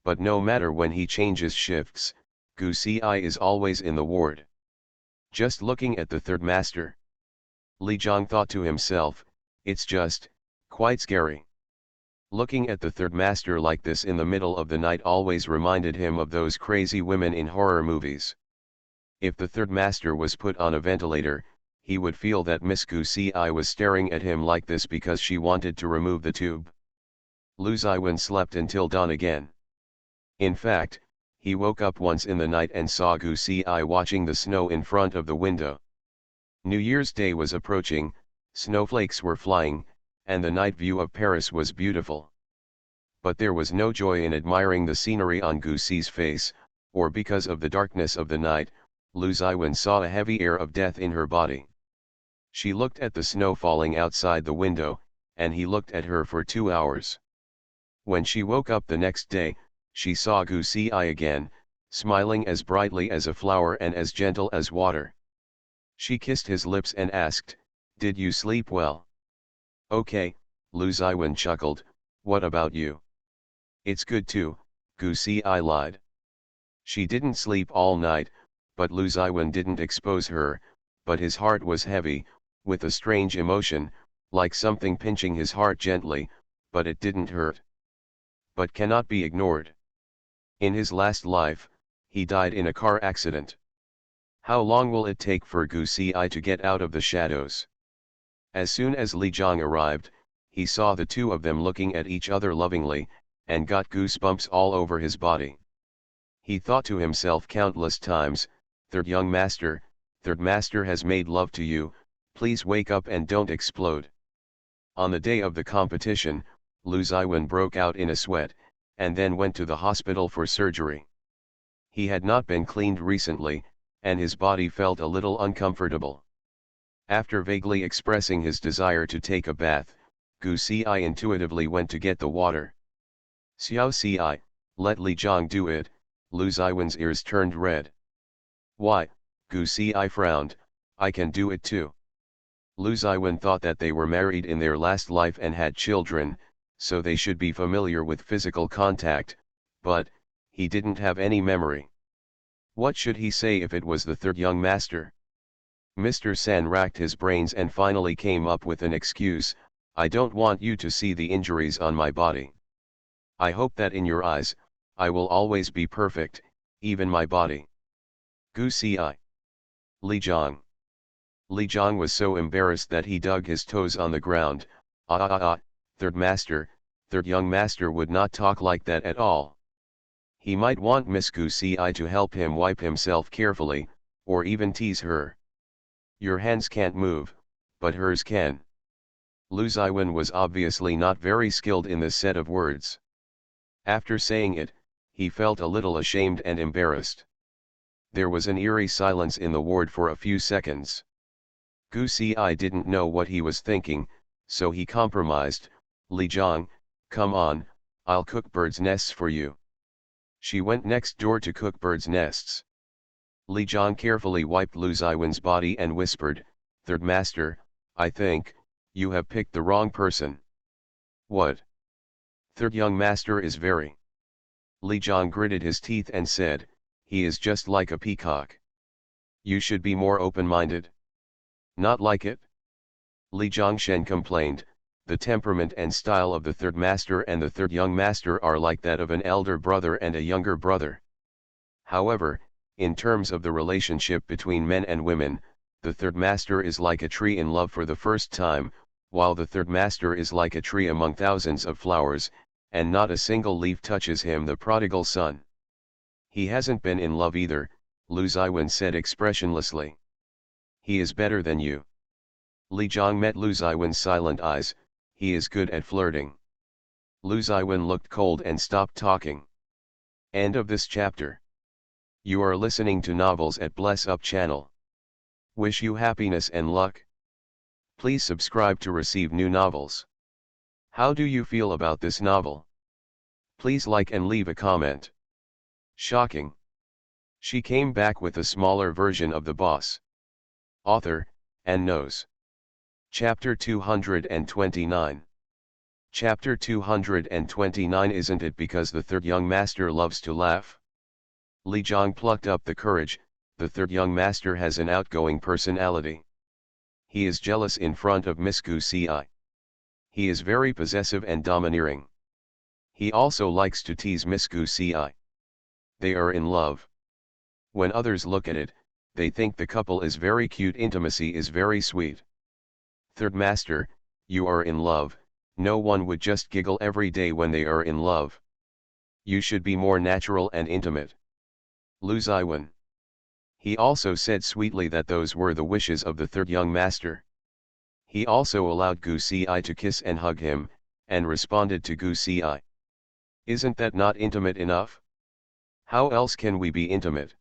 But no matter when he changes shifts, Gu Ci is always in the ward. Just looking at the third master. Li Jiang thought to himself, it's just, quite scary. Looking at the third master like this in the middle of the night always reminded him of those crazy women in horror movies. If the third master was put on a ventilator, he would feel that Miss Gu Ci was staring at him like this because she wanted to remove the tube. Lu Ziwen slept until dawn again. In fact, he woke up once in the night and saw Gu Ci watching the snow in front of the window. New Year's Day was approaching, snowflakes were flying, and the night view of Paris was beautiful. But there was no joy in admiring the scenery on Gu Si's face, or because of the darkness of the night, Lu Ziwen saw a heavy air of death in her body. She looked at the snow falling outside the window, and he looked at her for 2 hours. When she woke up the next day, she saw Gu Si again, smiling as brightly as a flower and as gentle as water. She kissed his lips and asked, "Did you sleep well?" "Okay," Lu Ziwen chuckled, "what about you?" "It's good too," Gu Si lied. She didn't sleep all night, but Lu Ziwen didn't expose her, but his heart was heavy, with a strange emotion, like something pinching his heart gently, but it didn't hurt. But cannot be ignored. In his last life, he died in a car accident. How long will it take for Gu Si to get out of the shadows? As soon as Li Jiang arrived, he saw the two of them looking at each other lovingly, and got goosebumps all over his body. He thought to himself countless times, "Third young master, third master has made love to you, please wake up and don't explode." On the day of the competition, Lu Ziwen broke out in a sweat, and then went to the hospital for surgery. He had not been cleaned recently, and his body felt a little uncomfortable. After vaguely expressing his desire to take a bath, Gu Si intuitively went to get the water. "Xiao Si, let Li Jiang do it," Lu Ziwen's ears turned red. "Why?" Gu Si frowned, "I can do it too." Lu Ziwen thought that they were married in their last life and had children, so they should be familiar with physical contact, but he didn't have any memory. What should he say if it was the third young master? Mr. San racked his brains and finally came up with an excuse, "I don't want you to see the injuries on my body. I hope that in your eyes, I will always be perfect, even my body." Gu Si. Li Jiang. Li Jiang was so embarrassed that he dug his toes on the ground. Third young master would not talk like that at all. He might want Miss Gu Si to help him wipe himself carefully, or even tease her. "Your hands can't move, but hers can." Lu Ziwen was obviously not very skilled in this set of words. After saying it, he felt a little ashamed and embarrassed. There was an eerie silence in the ward for a few seconds. Gu Si didn't know what he was thinking, so he compromised, "Li Jiang, come on, I'll cook birds' nests for you." She went next door to cook birds' nests. Li Jiang carefully wiped Lu Ziwen's body and whispered, "Third master, I think, you have picked the wrong person." "What?" "Third young master is very..." Li Jiang gritted his teeth and said, "He is just like a peacock. You should be more open-minded." "Not like it?" Li Jiangshen complained, "The temperament and style of the third master and the third young master are like that of an elder brother and a younger brother. However, in terms of the relationship between men and women, the third master is like a tree in love for the first time, while the third master is like a tree among thousands of flowers, and not a single leaf touches him, the prodigal son." "He hasn't been in love either," Lu Ziwen said expressionlessly. "He is better than you." Li Jiang met Lu Ziwen's silent eyes, "He is good at flirting." Lu Ziwen looked cold and stopped talking. End of this chapter. You are listening to novels at Bless Up channel. Wish you happiness and luck. Please subscribe to receive new novels. How do you feel about this novel? Please like and leave a comment. Shocking. She came back with a smaller version of the boss. Author, and knows. Chapter 229. Chapter 229. Isn't it because the third young master loves to laugh? Li Jiang plucked up the courage. The third young master has an outgoing personality. He is jealous in front of Miss Gu Si. He is very possessive and domineering. He also likes to tease Miss Gu Si. They are in love. When others look at it, they think the couple is very cute. Intimacy is very sweet. Third master, you are in love. No one would just giggle every day when they are in love. You should be more natural and intimate. Lu Ziwen. He also said sweetly that those were the wishes of the third young master. He also allowed Gu Si to kiss and hug him, and responded to Gu Si. Isn't that not intimate enough? How else can we be intimate?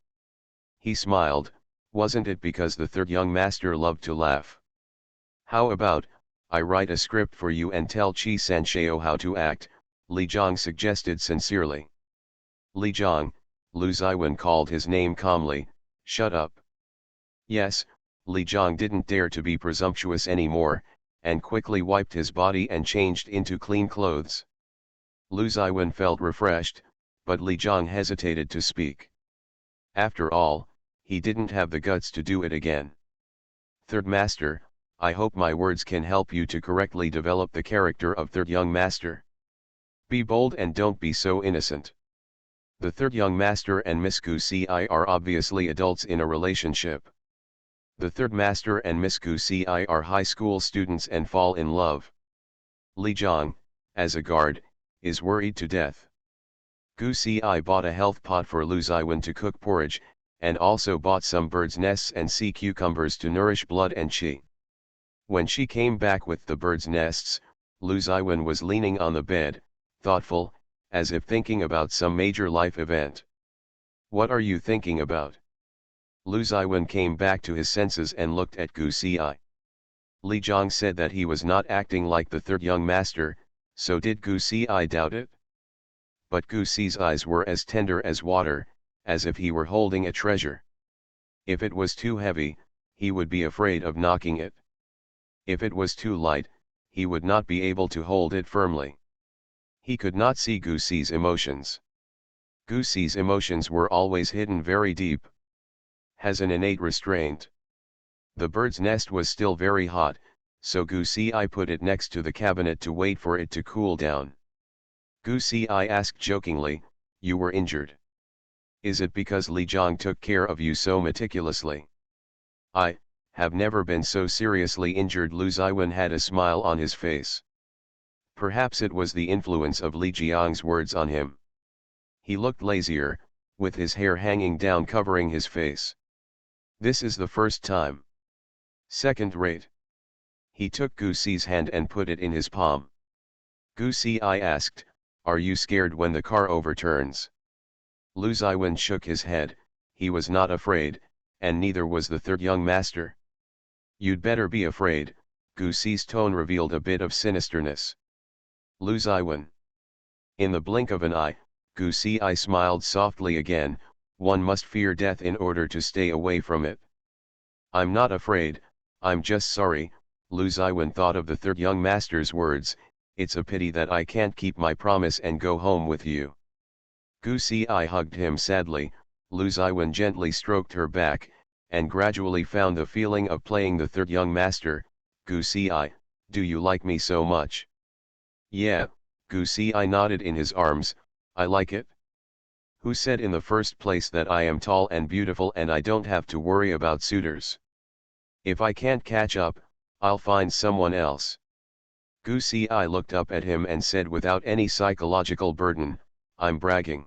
He smiled. Wasn't it because the third young master loved to laugh? How about, I write a script for you and tell Chi Sanshao how to act, Li Zhang suggested sincerely. Li Zhang, Lu Ziwen called his name calmly, shut up. Yes, Li Zhang didn't dare to be presumptuous anymore, and quickly wiped his body and changed into clean clothes. Lu Ziwen felt refreshed, but Li Zhang hesitated to speak. After all, he didn't have the guts to do it again. Third Master, I hope my words can help you to correctly develop the character of Third Young Master. Be bold and don't be so innocent. The Third Young Master and Miss Gu Ci are obviously adults in a relationship. The Third Master and Miss Gu Ci are high school students and fall in love. Li Zhang, as a guard, is worried to death. Gu Ci bought a health pot for Lu Ziwen to cook porridge, and also bought some birds' nests and sea cucumbers to nourish blood and qi. When she came back with the birds' nests, Lu Ziwen was leaning on the bed, thoughtful, as if thinking about some major life event. What are you thinking about? Lu Ziwen came back to his senses and looked at Gu Ci. Li Zhang said that he was not acting like the third young master, so did Gu Ci doubt it? But Gu Ci's eyes were as tender as water, as if he were holding a treasure. If it was too heavy, he would be afraid of knocking it. If it was too light, he would not be able to hold it firmly. He could not see Gu Ci's emotions. Gu Ci's emotions were always hidden very deep. Has an innate restraint. The bird's nest was still very hot, so Gu Ci put it next to the cabinet to wait for it to cool down. Gu Ci asked jokingly, you were injured. Is it because Li Zhang took care of you so meticulously? I have never been so seriously injured. Lu Ziwen had a smile on his face. Perhaps it was the influence of Li Jiang's words on him. He looked lazier, with his hair hanging down covering his face. This is the first time. Second rate. He took Gu Ci's hand and put it in his palm. Gu Ci asked, are you scared when the car overturns? Lu Ziwen shook his head. He was not afraid, and neither was the third young master. You'd better be afraid. Gu Ci's tone revealed a bit of sinisterness. Lu Ziwen. In the blink of an eye, Gu Ci smiled softly again. One must fear death in order to stay away from it. I'm not afraid, I'm just sorry. Lu Ziwen thought of the third young master's words. It's a pity that I can't keep my promise and go home with you. Gu Ci hugged him sadly. Lu Ziwen gently stroked her back, and gradually found the feeling of playing the third young master. Gu Ci, do you like me so much? Yeah, Gu Ci nodded in his arms, I like it. Who said in the first place that I am tall and beautiful and I don't have to worry about suitors? If I can't catch up, I'll find someone else. Gu Ci looked up at him and said without any psychological burden, I'm bragging.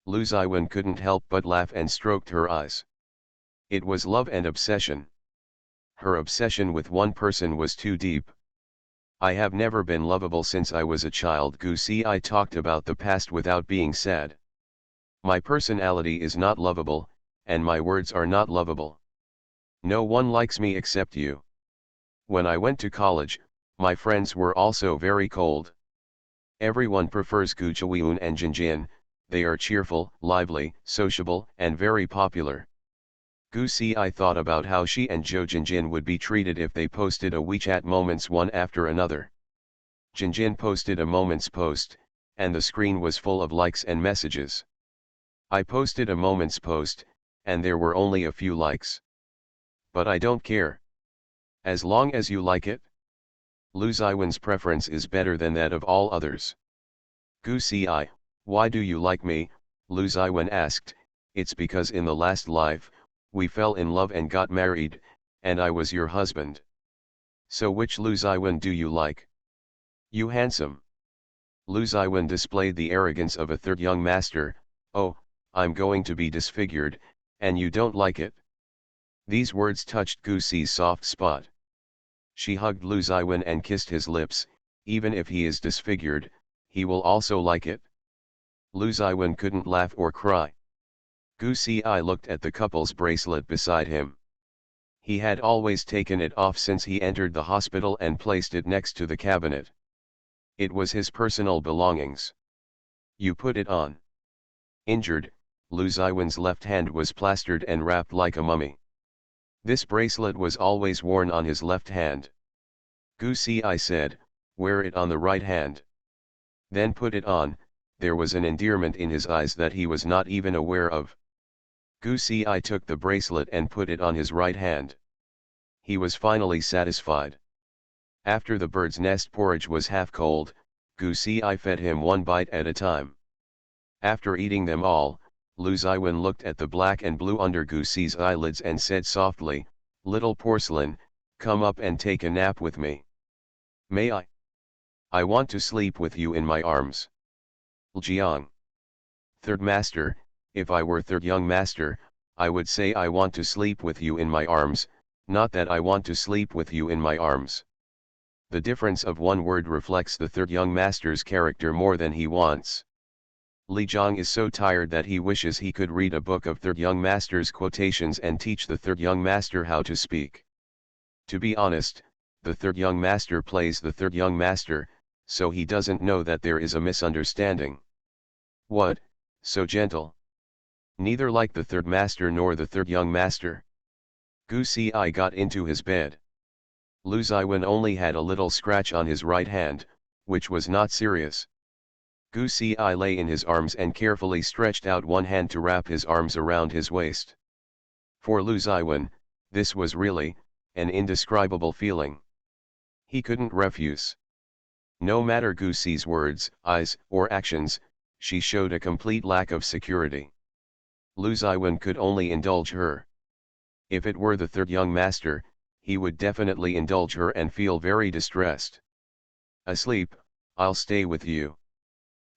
Lu Ziwen couldn't help but laugh and stroked her eyes. It was love and obsession. Her obsession with one person was too deep. I have never been lovable since I was a child. Gu Ci talked about the past without being sad. My personality is not lovable, and my words are not lovable. No one likes me except you. When I went to college, my friends were also very cold. Everyone prefers Gu Chuiyun and Jinjin. They are cheerful, lively, sociable, and very popular. Gu Ci thought about how she and Zhou Jinjin would be treated if they posted a WeChat moments one after another. Jinjin posted a moments post, and the screen was full of likes and messages. I posted a moments post, and there were only a few likes. But I don't care. As long as you like it. Lu Ziwen's preference is better than that of all others. Gu Ci, why do you like me? Lu Ziwen asked. It's because in the last life, we fell in love and got married, and I was your husband. So which Lu Ziwen do you like? You handsome. Lu Ziwen displayed the arrogance of a third young master. Oh, I'm going to be disfigured, and you don't like it? These words touched Gu Ci's soft spot. She hugged Lu Ziwen and kissed his lips. Even if he is disfigured, he will also like it. Lu Ziwen couldn't laugh or cry. Gu Si looked at the couple's bracelet beside him. He had always taken it off since he entered the hospital and placed it next to the cabinet. It was his personal belongings. You put it on. Injured, Lu Ziwen's left hand was plastered and wrapped like a mummy. This bracelet was always worn on his left hand. Gu Si said, wear it on the right hand. Then put it on. There was an endearment in his eyes that he was not even aware of. Gu Si took the bracelet and put it on his right hand. He was finally satisfied. After the bird's nest porridge was half cold, Gu Si fed him one bite at a time. After eating them all, Lu Ziwen looked at the black and blue under Gu Si's eyelids and said softly, little porcelain, come up and take a nap with me. May I? I want to sleep with you in my arms. Jiang. Third master, if I were third young master, I would say I want to sleep with you in my arms, not that I want to sleep with you in my arms. The difference of one word reflects the third young master's character more than he wants. Li Jiang is so tired that he wishes he could read a book of third young master's quotations and teach the third young master how to speak. To be honest, the third young master plays the third young master, so he doesn't know that there is a misunderstanding. What, so gentle? Neither like the third master nor the third young master. Gu Si got into his bed. Lu Ziwen only had a little scratch on his right hand, which was not serious. Gu Si lay in his arms and carefully stretched out one hand to wrap his arms around his waist. For Lu Ziwen, this was really an indescribable feeling. He couldn't refuse. No matter Gu Si's words, eyes, or actions, she showed a complete lack of security. Lu Ziwen could only indulge her. If it were the third young master, he would definitely indulge her and feel very distressed. Asleep, I'll stay with you.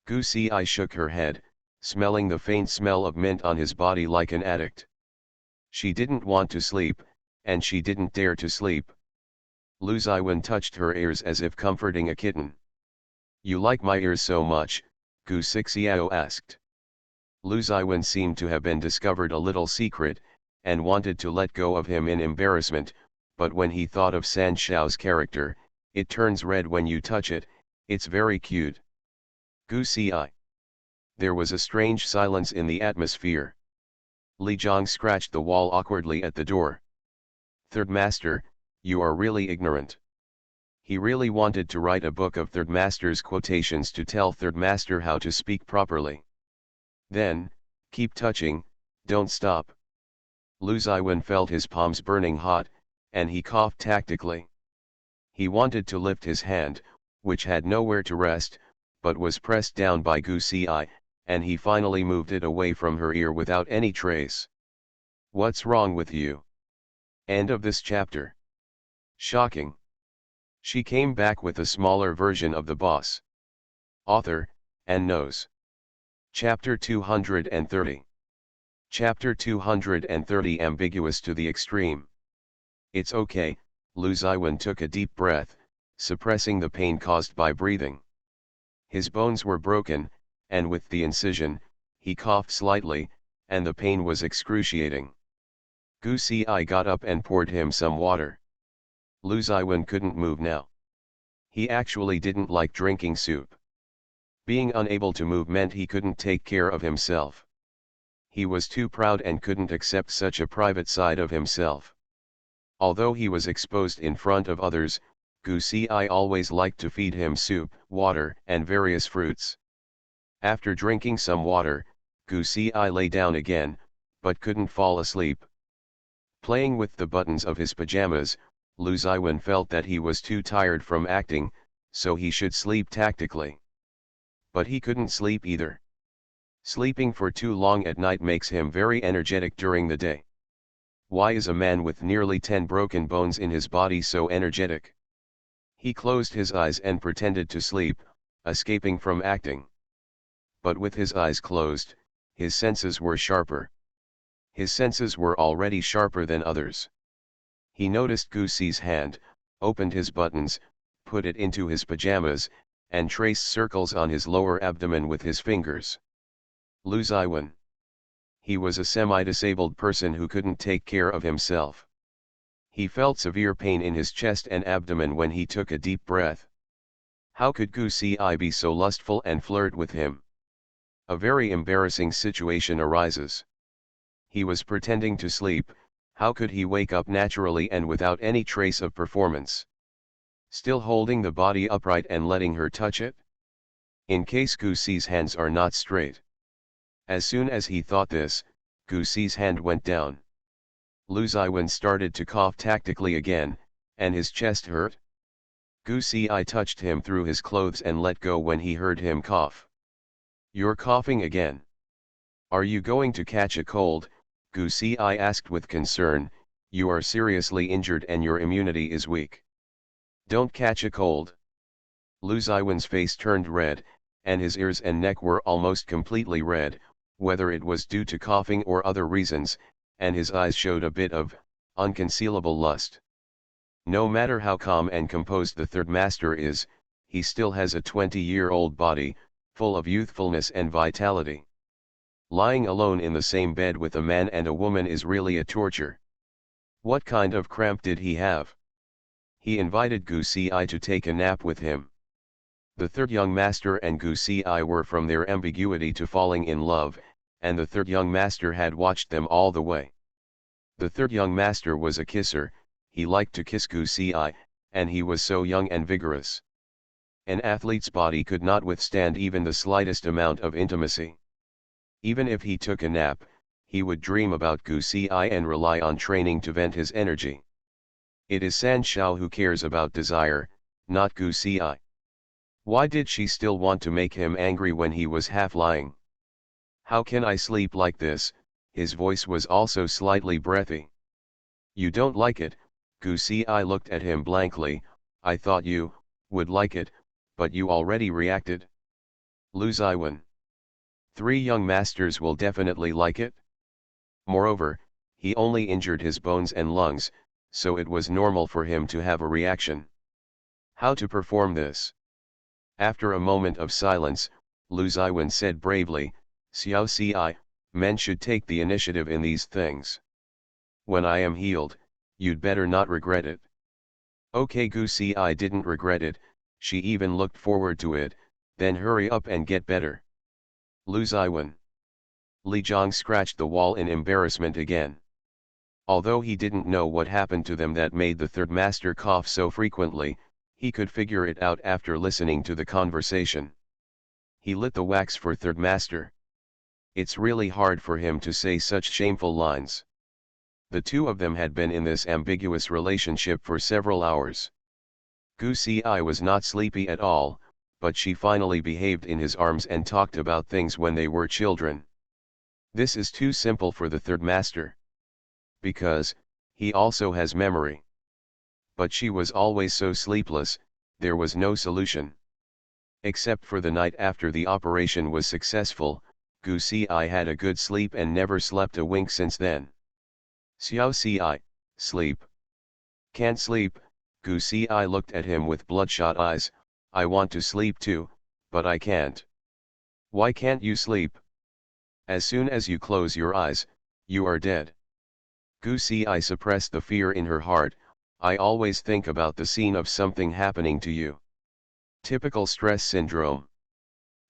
Gu Si shook her head, smelling the faint smell of mint on his body like an addict. She didn't want to sleep, and she didn't dare to sleep. Lu Ziwen touched her ears as if comforting a kitten. You like my ears so much? Gu Sixiao asked. Lu Ziwen seemed to have been discovered a little secret, and wanted to let go of him in embarrassment, but when he thought of San Shao's character, it turns red when you touch it, it's very cute. Gu Si. There was a strange silence in the atmosphere. Li Jiang scratched the wall awkwardly at the door. Third master, you are really ignorant. He really wanted to write a book of third master's quotations to tell third master how to speak properly. Then, keep touching, don't stop. Lu Ziwen felt his palms burning hot, and he coughed tactically. He wanted to lift his hand, which had nowhere to rest, but was pressed down by Gu Si, and he finally moved it away from her ear without any trace. What's wrong with you? End of this chapter. Shocking. She came back with a smaller version of the boss. Author, and knows. Chapter 230. Chapter 230 ambiguous to the extreme. It's okay, Lu Ziwen took a deep breath, suppressing the pain caused by breathing. His bones were broken, and with the incision, he coughed slightly, and the pain was excruciating. Gu Si got up and poured him some water. Lu Ziwen couldn't move now. He actually didn't like drinking soup. Being unable to move meant he couldn't take care of himself. He was too proud and couldn't accept such a private side of himself. Although he was exposed in front of others, Gu Si always liked to feed him soup, water, and various fruits. After drinking some water, Gu Si lay down again, but couldn't fall asleep. Playing with the buttons of his pajamas, Lu Ziwen felt that he was too tired from acting, so he should sleep tactically. But he couldn't sleep either. Sleeping for too long at night makes him very energetic during the day. Why is a man with nearly 10 broken bones in his body so energetic? He closed his eyes and pretended to sleep, escaping from acting. But with his eyes closed, his senses were sharper. His senses were already sharper than others. He noticed Gu Si's hand, opened his buttons, put it into his pajamas, and traced circles on his lower abdomen with his fingers. Lu Ziwen. He was a semi-disabled person who couldn't take care of himself. He felt severe pain in his chest and abdomen when he took a deep breath. How could Gu Si be so lustful and flirt with him? A very embarrassing situation arises. He was pretending to sleep, how could he wake up naturally and without any trace of performance? Still holding the body upright and letting her touch it? In case Gu Si's hands are not straight. As soon as he thought this, Gu Si's hand went down. Lu Ziwen started to cough tactically again, and his chest hurt. Gu Si touched him through his clothes and let go when he heard him cough. "You're coughing again. Are you going to catch a cold?" Gu Si asked with concern. "You are seriously injured and your immunity is weak. Don't catch a cold." Lu Ziwen's face turned red, and his ears and neck were almost completely red, whether it was due to coughing or other reasons, and his eyes showed a bit of unconcealable lust. No matter how calm and composed the third master is, he still has a 20-year-old body, full of youthfulness and vitality. Lying alone in the same bed with a man and a woman is really a torture. What kind of cramp did he have? He invited Gu Si to take a nap with him. The third young master and Gu Si were from their ambiguity to falling in love, and the third young master had watched them all the way. The third young master was a kisser, he liked to kiss Gu Si, and he was so young and vigorous. An athlete's body could not withstand even the slightest amount of intimacy. Even if he took a nap, he would dream about Gu Si and rely on training to vent his energy. It is San Shao who cares about desire, not Gu Si. Why did she still want to make him angry when he was half lying? "How can I sleep like this?" His voice was also slightly breathy. "You don't like it?" Gu Si looked at him blankly. "I thought you would like it, but you already reacted." Lu Ziwen. 3 young masters will definitely like it. Moreover, he only injured his bones and lungs, so it was normal for him to have a reaction. How to perform this? After a moment of silence, Lu Ziwen said bravely, "Xiao Si, men should take the initiative in these things. When I am healed, you'd better not regret it." Okay, Gu Si didn't regret it, she even looked forward to it. Then hurry up and get better. Lu Ziwen. Li Zhang scratched the wall in embarrassment again. Although he didn't know what happened to them that made the third master cough so frequently, he could figure it out after listening to the conversation. He lit the wax for third master. It's really hard for him to say such shameful lines. The two of them had been in this ambiguous relationship for several hours. Gu Si was not sleepy at all, but she finally behaved in his arms and talked about things when they were children. This is too simple for the third master. Because, he also has memory. But she was always so sleepless, there was no solution. Except for the night after the operation was successful, Gu Si had a good sleep and never slept a wink since then. Xiao Si, sleep. Can't sleep. Gu Si looked at him with bloodshot eyes. "I want to sleep too, but I can't." "Why can't you sleep?" "As soon as you close your eyes, you are dead." Gu Si suppressed the fear in her heart. "I always think about the scene of something happening to you. Typical stress syndrome.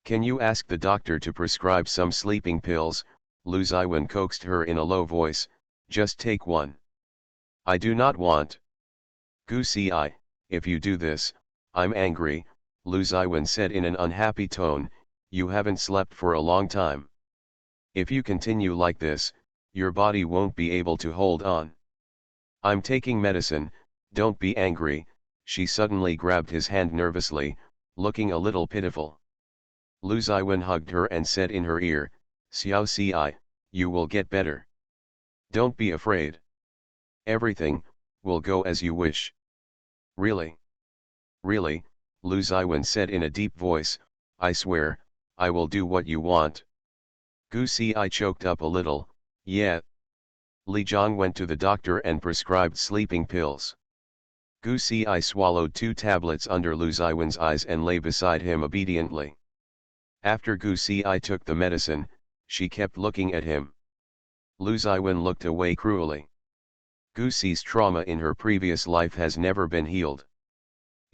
Can you ask the doctor to prescribe some sleeping pills?" Lu Ziwen coaxed her in a low voice. "Just take one." "I do not want." "Gu Si, if you do this, I'm angry," Lu Ziwen said in an unhappy tone. "You haven't slept for a long time. If you continue like this, your body won't be able to hold on." "I'm taking medicine, don't be angry." She suddenly grabbed his hand nervously, looking a little pitiful. Lu Ziwen hugged her and said in her ear, "Xiao Si, you will get better. Don't be afraid. Everything will go as you wish." "Really? Really?" Lu Ziwen said in a deep voice. "I swear, I will do what you want." Gu Si choked up a little. "Yeah." Li Zhang went to the doctor and prescribed sleeping pills. Gu Si swallowed 2 tablets under Lu Ziwen's eyes and lay beside him obediently. After Gu Si took the medicine, She kept looking at him. Lu Ziwen looked away cruelly. Gu Si's trauma in her previous life has never been healed.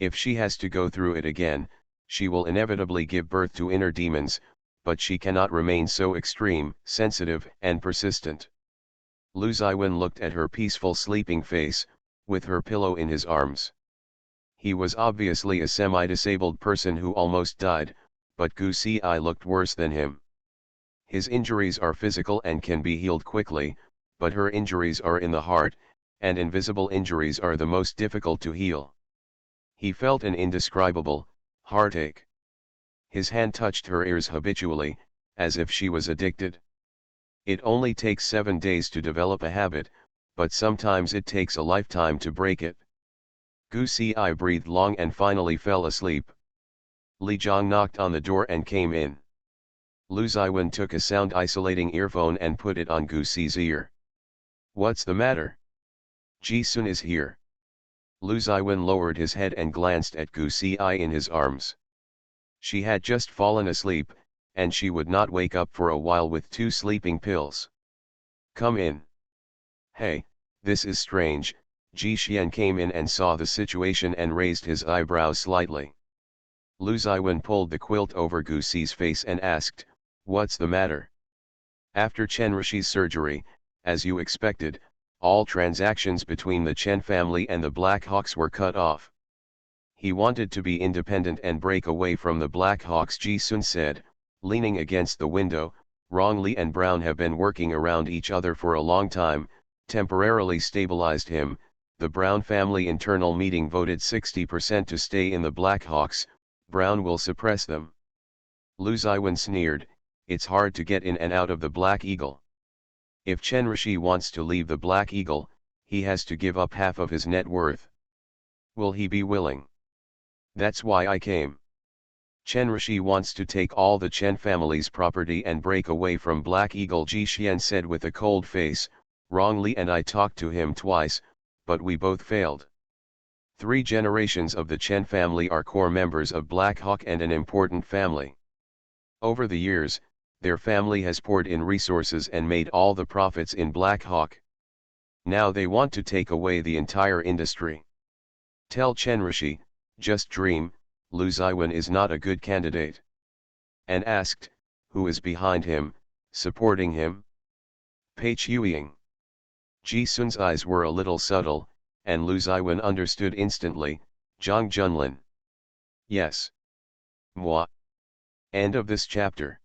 If she has to go through it again, she will inevitably give birth to inner demons, but she cannot remain so extreme, sensitive, and persistent. Lu Ziwen looked at her peaceful sleeping face, with her pillow in his arms. He was obviously a semi-disabled person who almost died, but Gu Si looked worse than him. His injuries are physical and can be healed quickly, but her injuries are in the heart, and invisible injuries are the most difficult to heal. He felt an indescribable heartache. His hand touched her ears habitually, as if she was addicted. It only takes 7 days to develop a habit, but sometimes it takes a lifetime to break it. Gu Si breathed long and finally fell asleep. Li Zhang knocked on the door and came in. Lu Ziwen took a sound-isolating earphone and put it on Gu Si's ear. "What's the matter?" "Ji Sun is here." Lu Ziwen lowered his head and glanced at Gu Si in his arms. She had just fallen asleep, and she would not wake up for a while with 2 sleeping pills. "Come in." "Hey, this is strange." Ji Xian came in and saw the situation and raised his eyebrows slightly. Lu Ziwen pulled the quilt over Gu Si's face and asked, "What's the matter?" "After Chen Rishi's surgery, as you expected, all transactions between the Chen family and the Black Hawks were cut off. He wanted to be independent and break away from the Black Hawks," Ji Sun said, leaning against the window. "Rong Li and Brown have been working around each other for a long time, temporarily stabilized him. The Brown family internal meeting voted 60% to stay in the Black Hawks. Brown will suppress them." Lu Ziwen sneered, "It's hard to get in and out of the Black Eagle. If Chen Rishi wants to leave the Black Eagle, he has to give up half of his net worth. Will he be willing? That's why I came. Chen Rishi wants to take all the Chen family's property and break away from Black Eagle," Ji Xian said with a cold face. "Rong Li and I talked to him twice, but we both failed. 3 generations of the Chen family are core members of Black Hawk and an important family. Over the years, their family has poured in resources and made all the profits in Black Hawk. Now they want to take away the entire industry. Tell Chen Rishi, just dream, Lu Ziwen is not a good candidate." And asked, "Who is behind him, supporting him?" "Pei Chuying." Ji Sun's eyes were a little subtle, and Lu Ziwen understood instantly, "Zhang Junlin." "Yes. Moi." End of this chapter.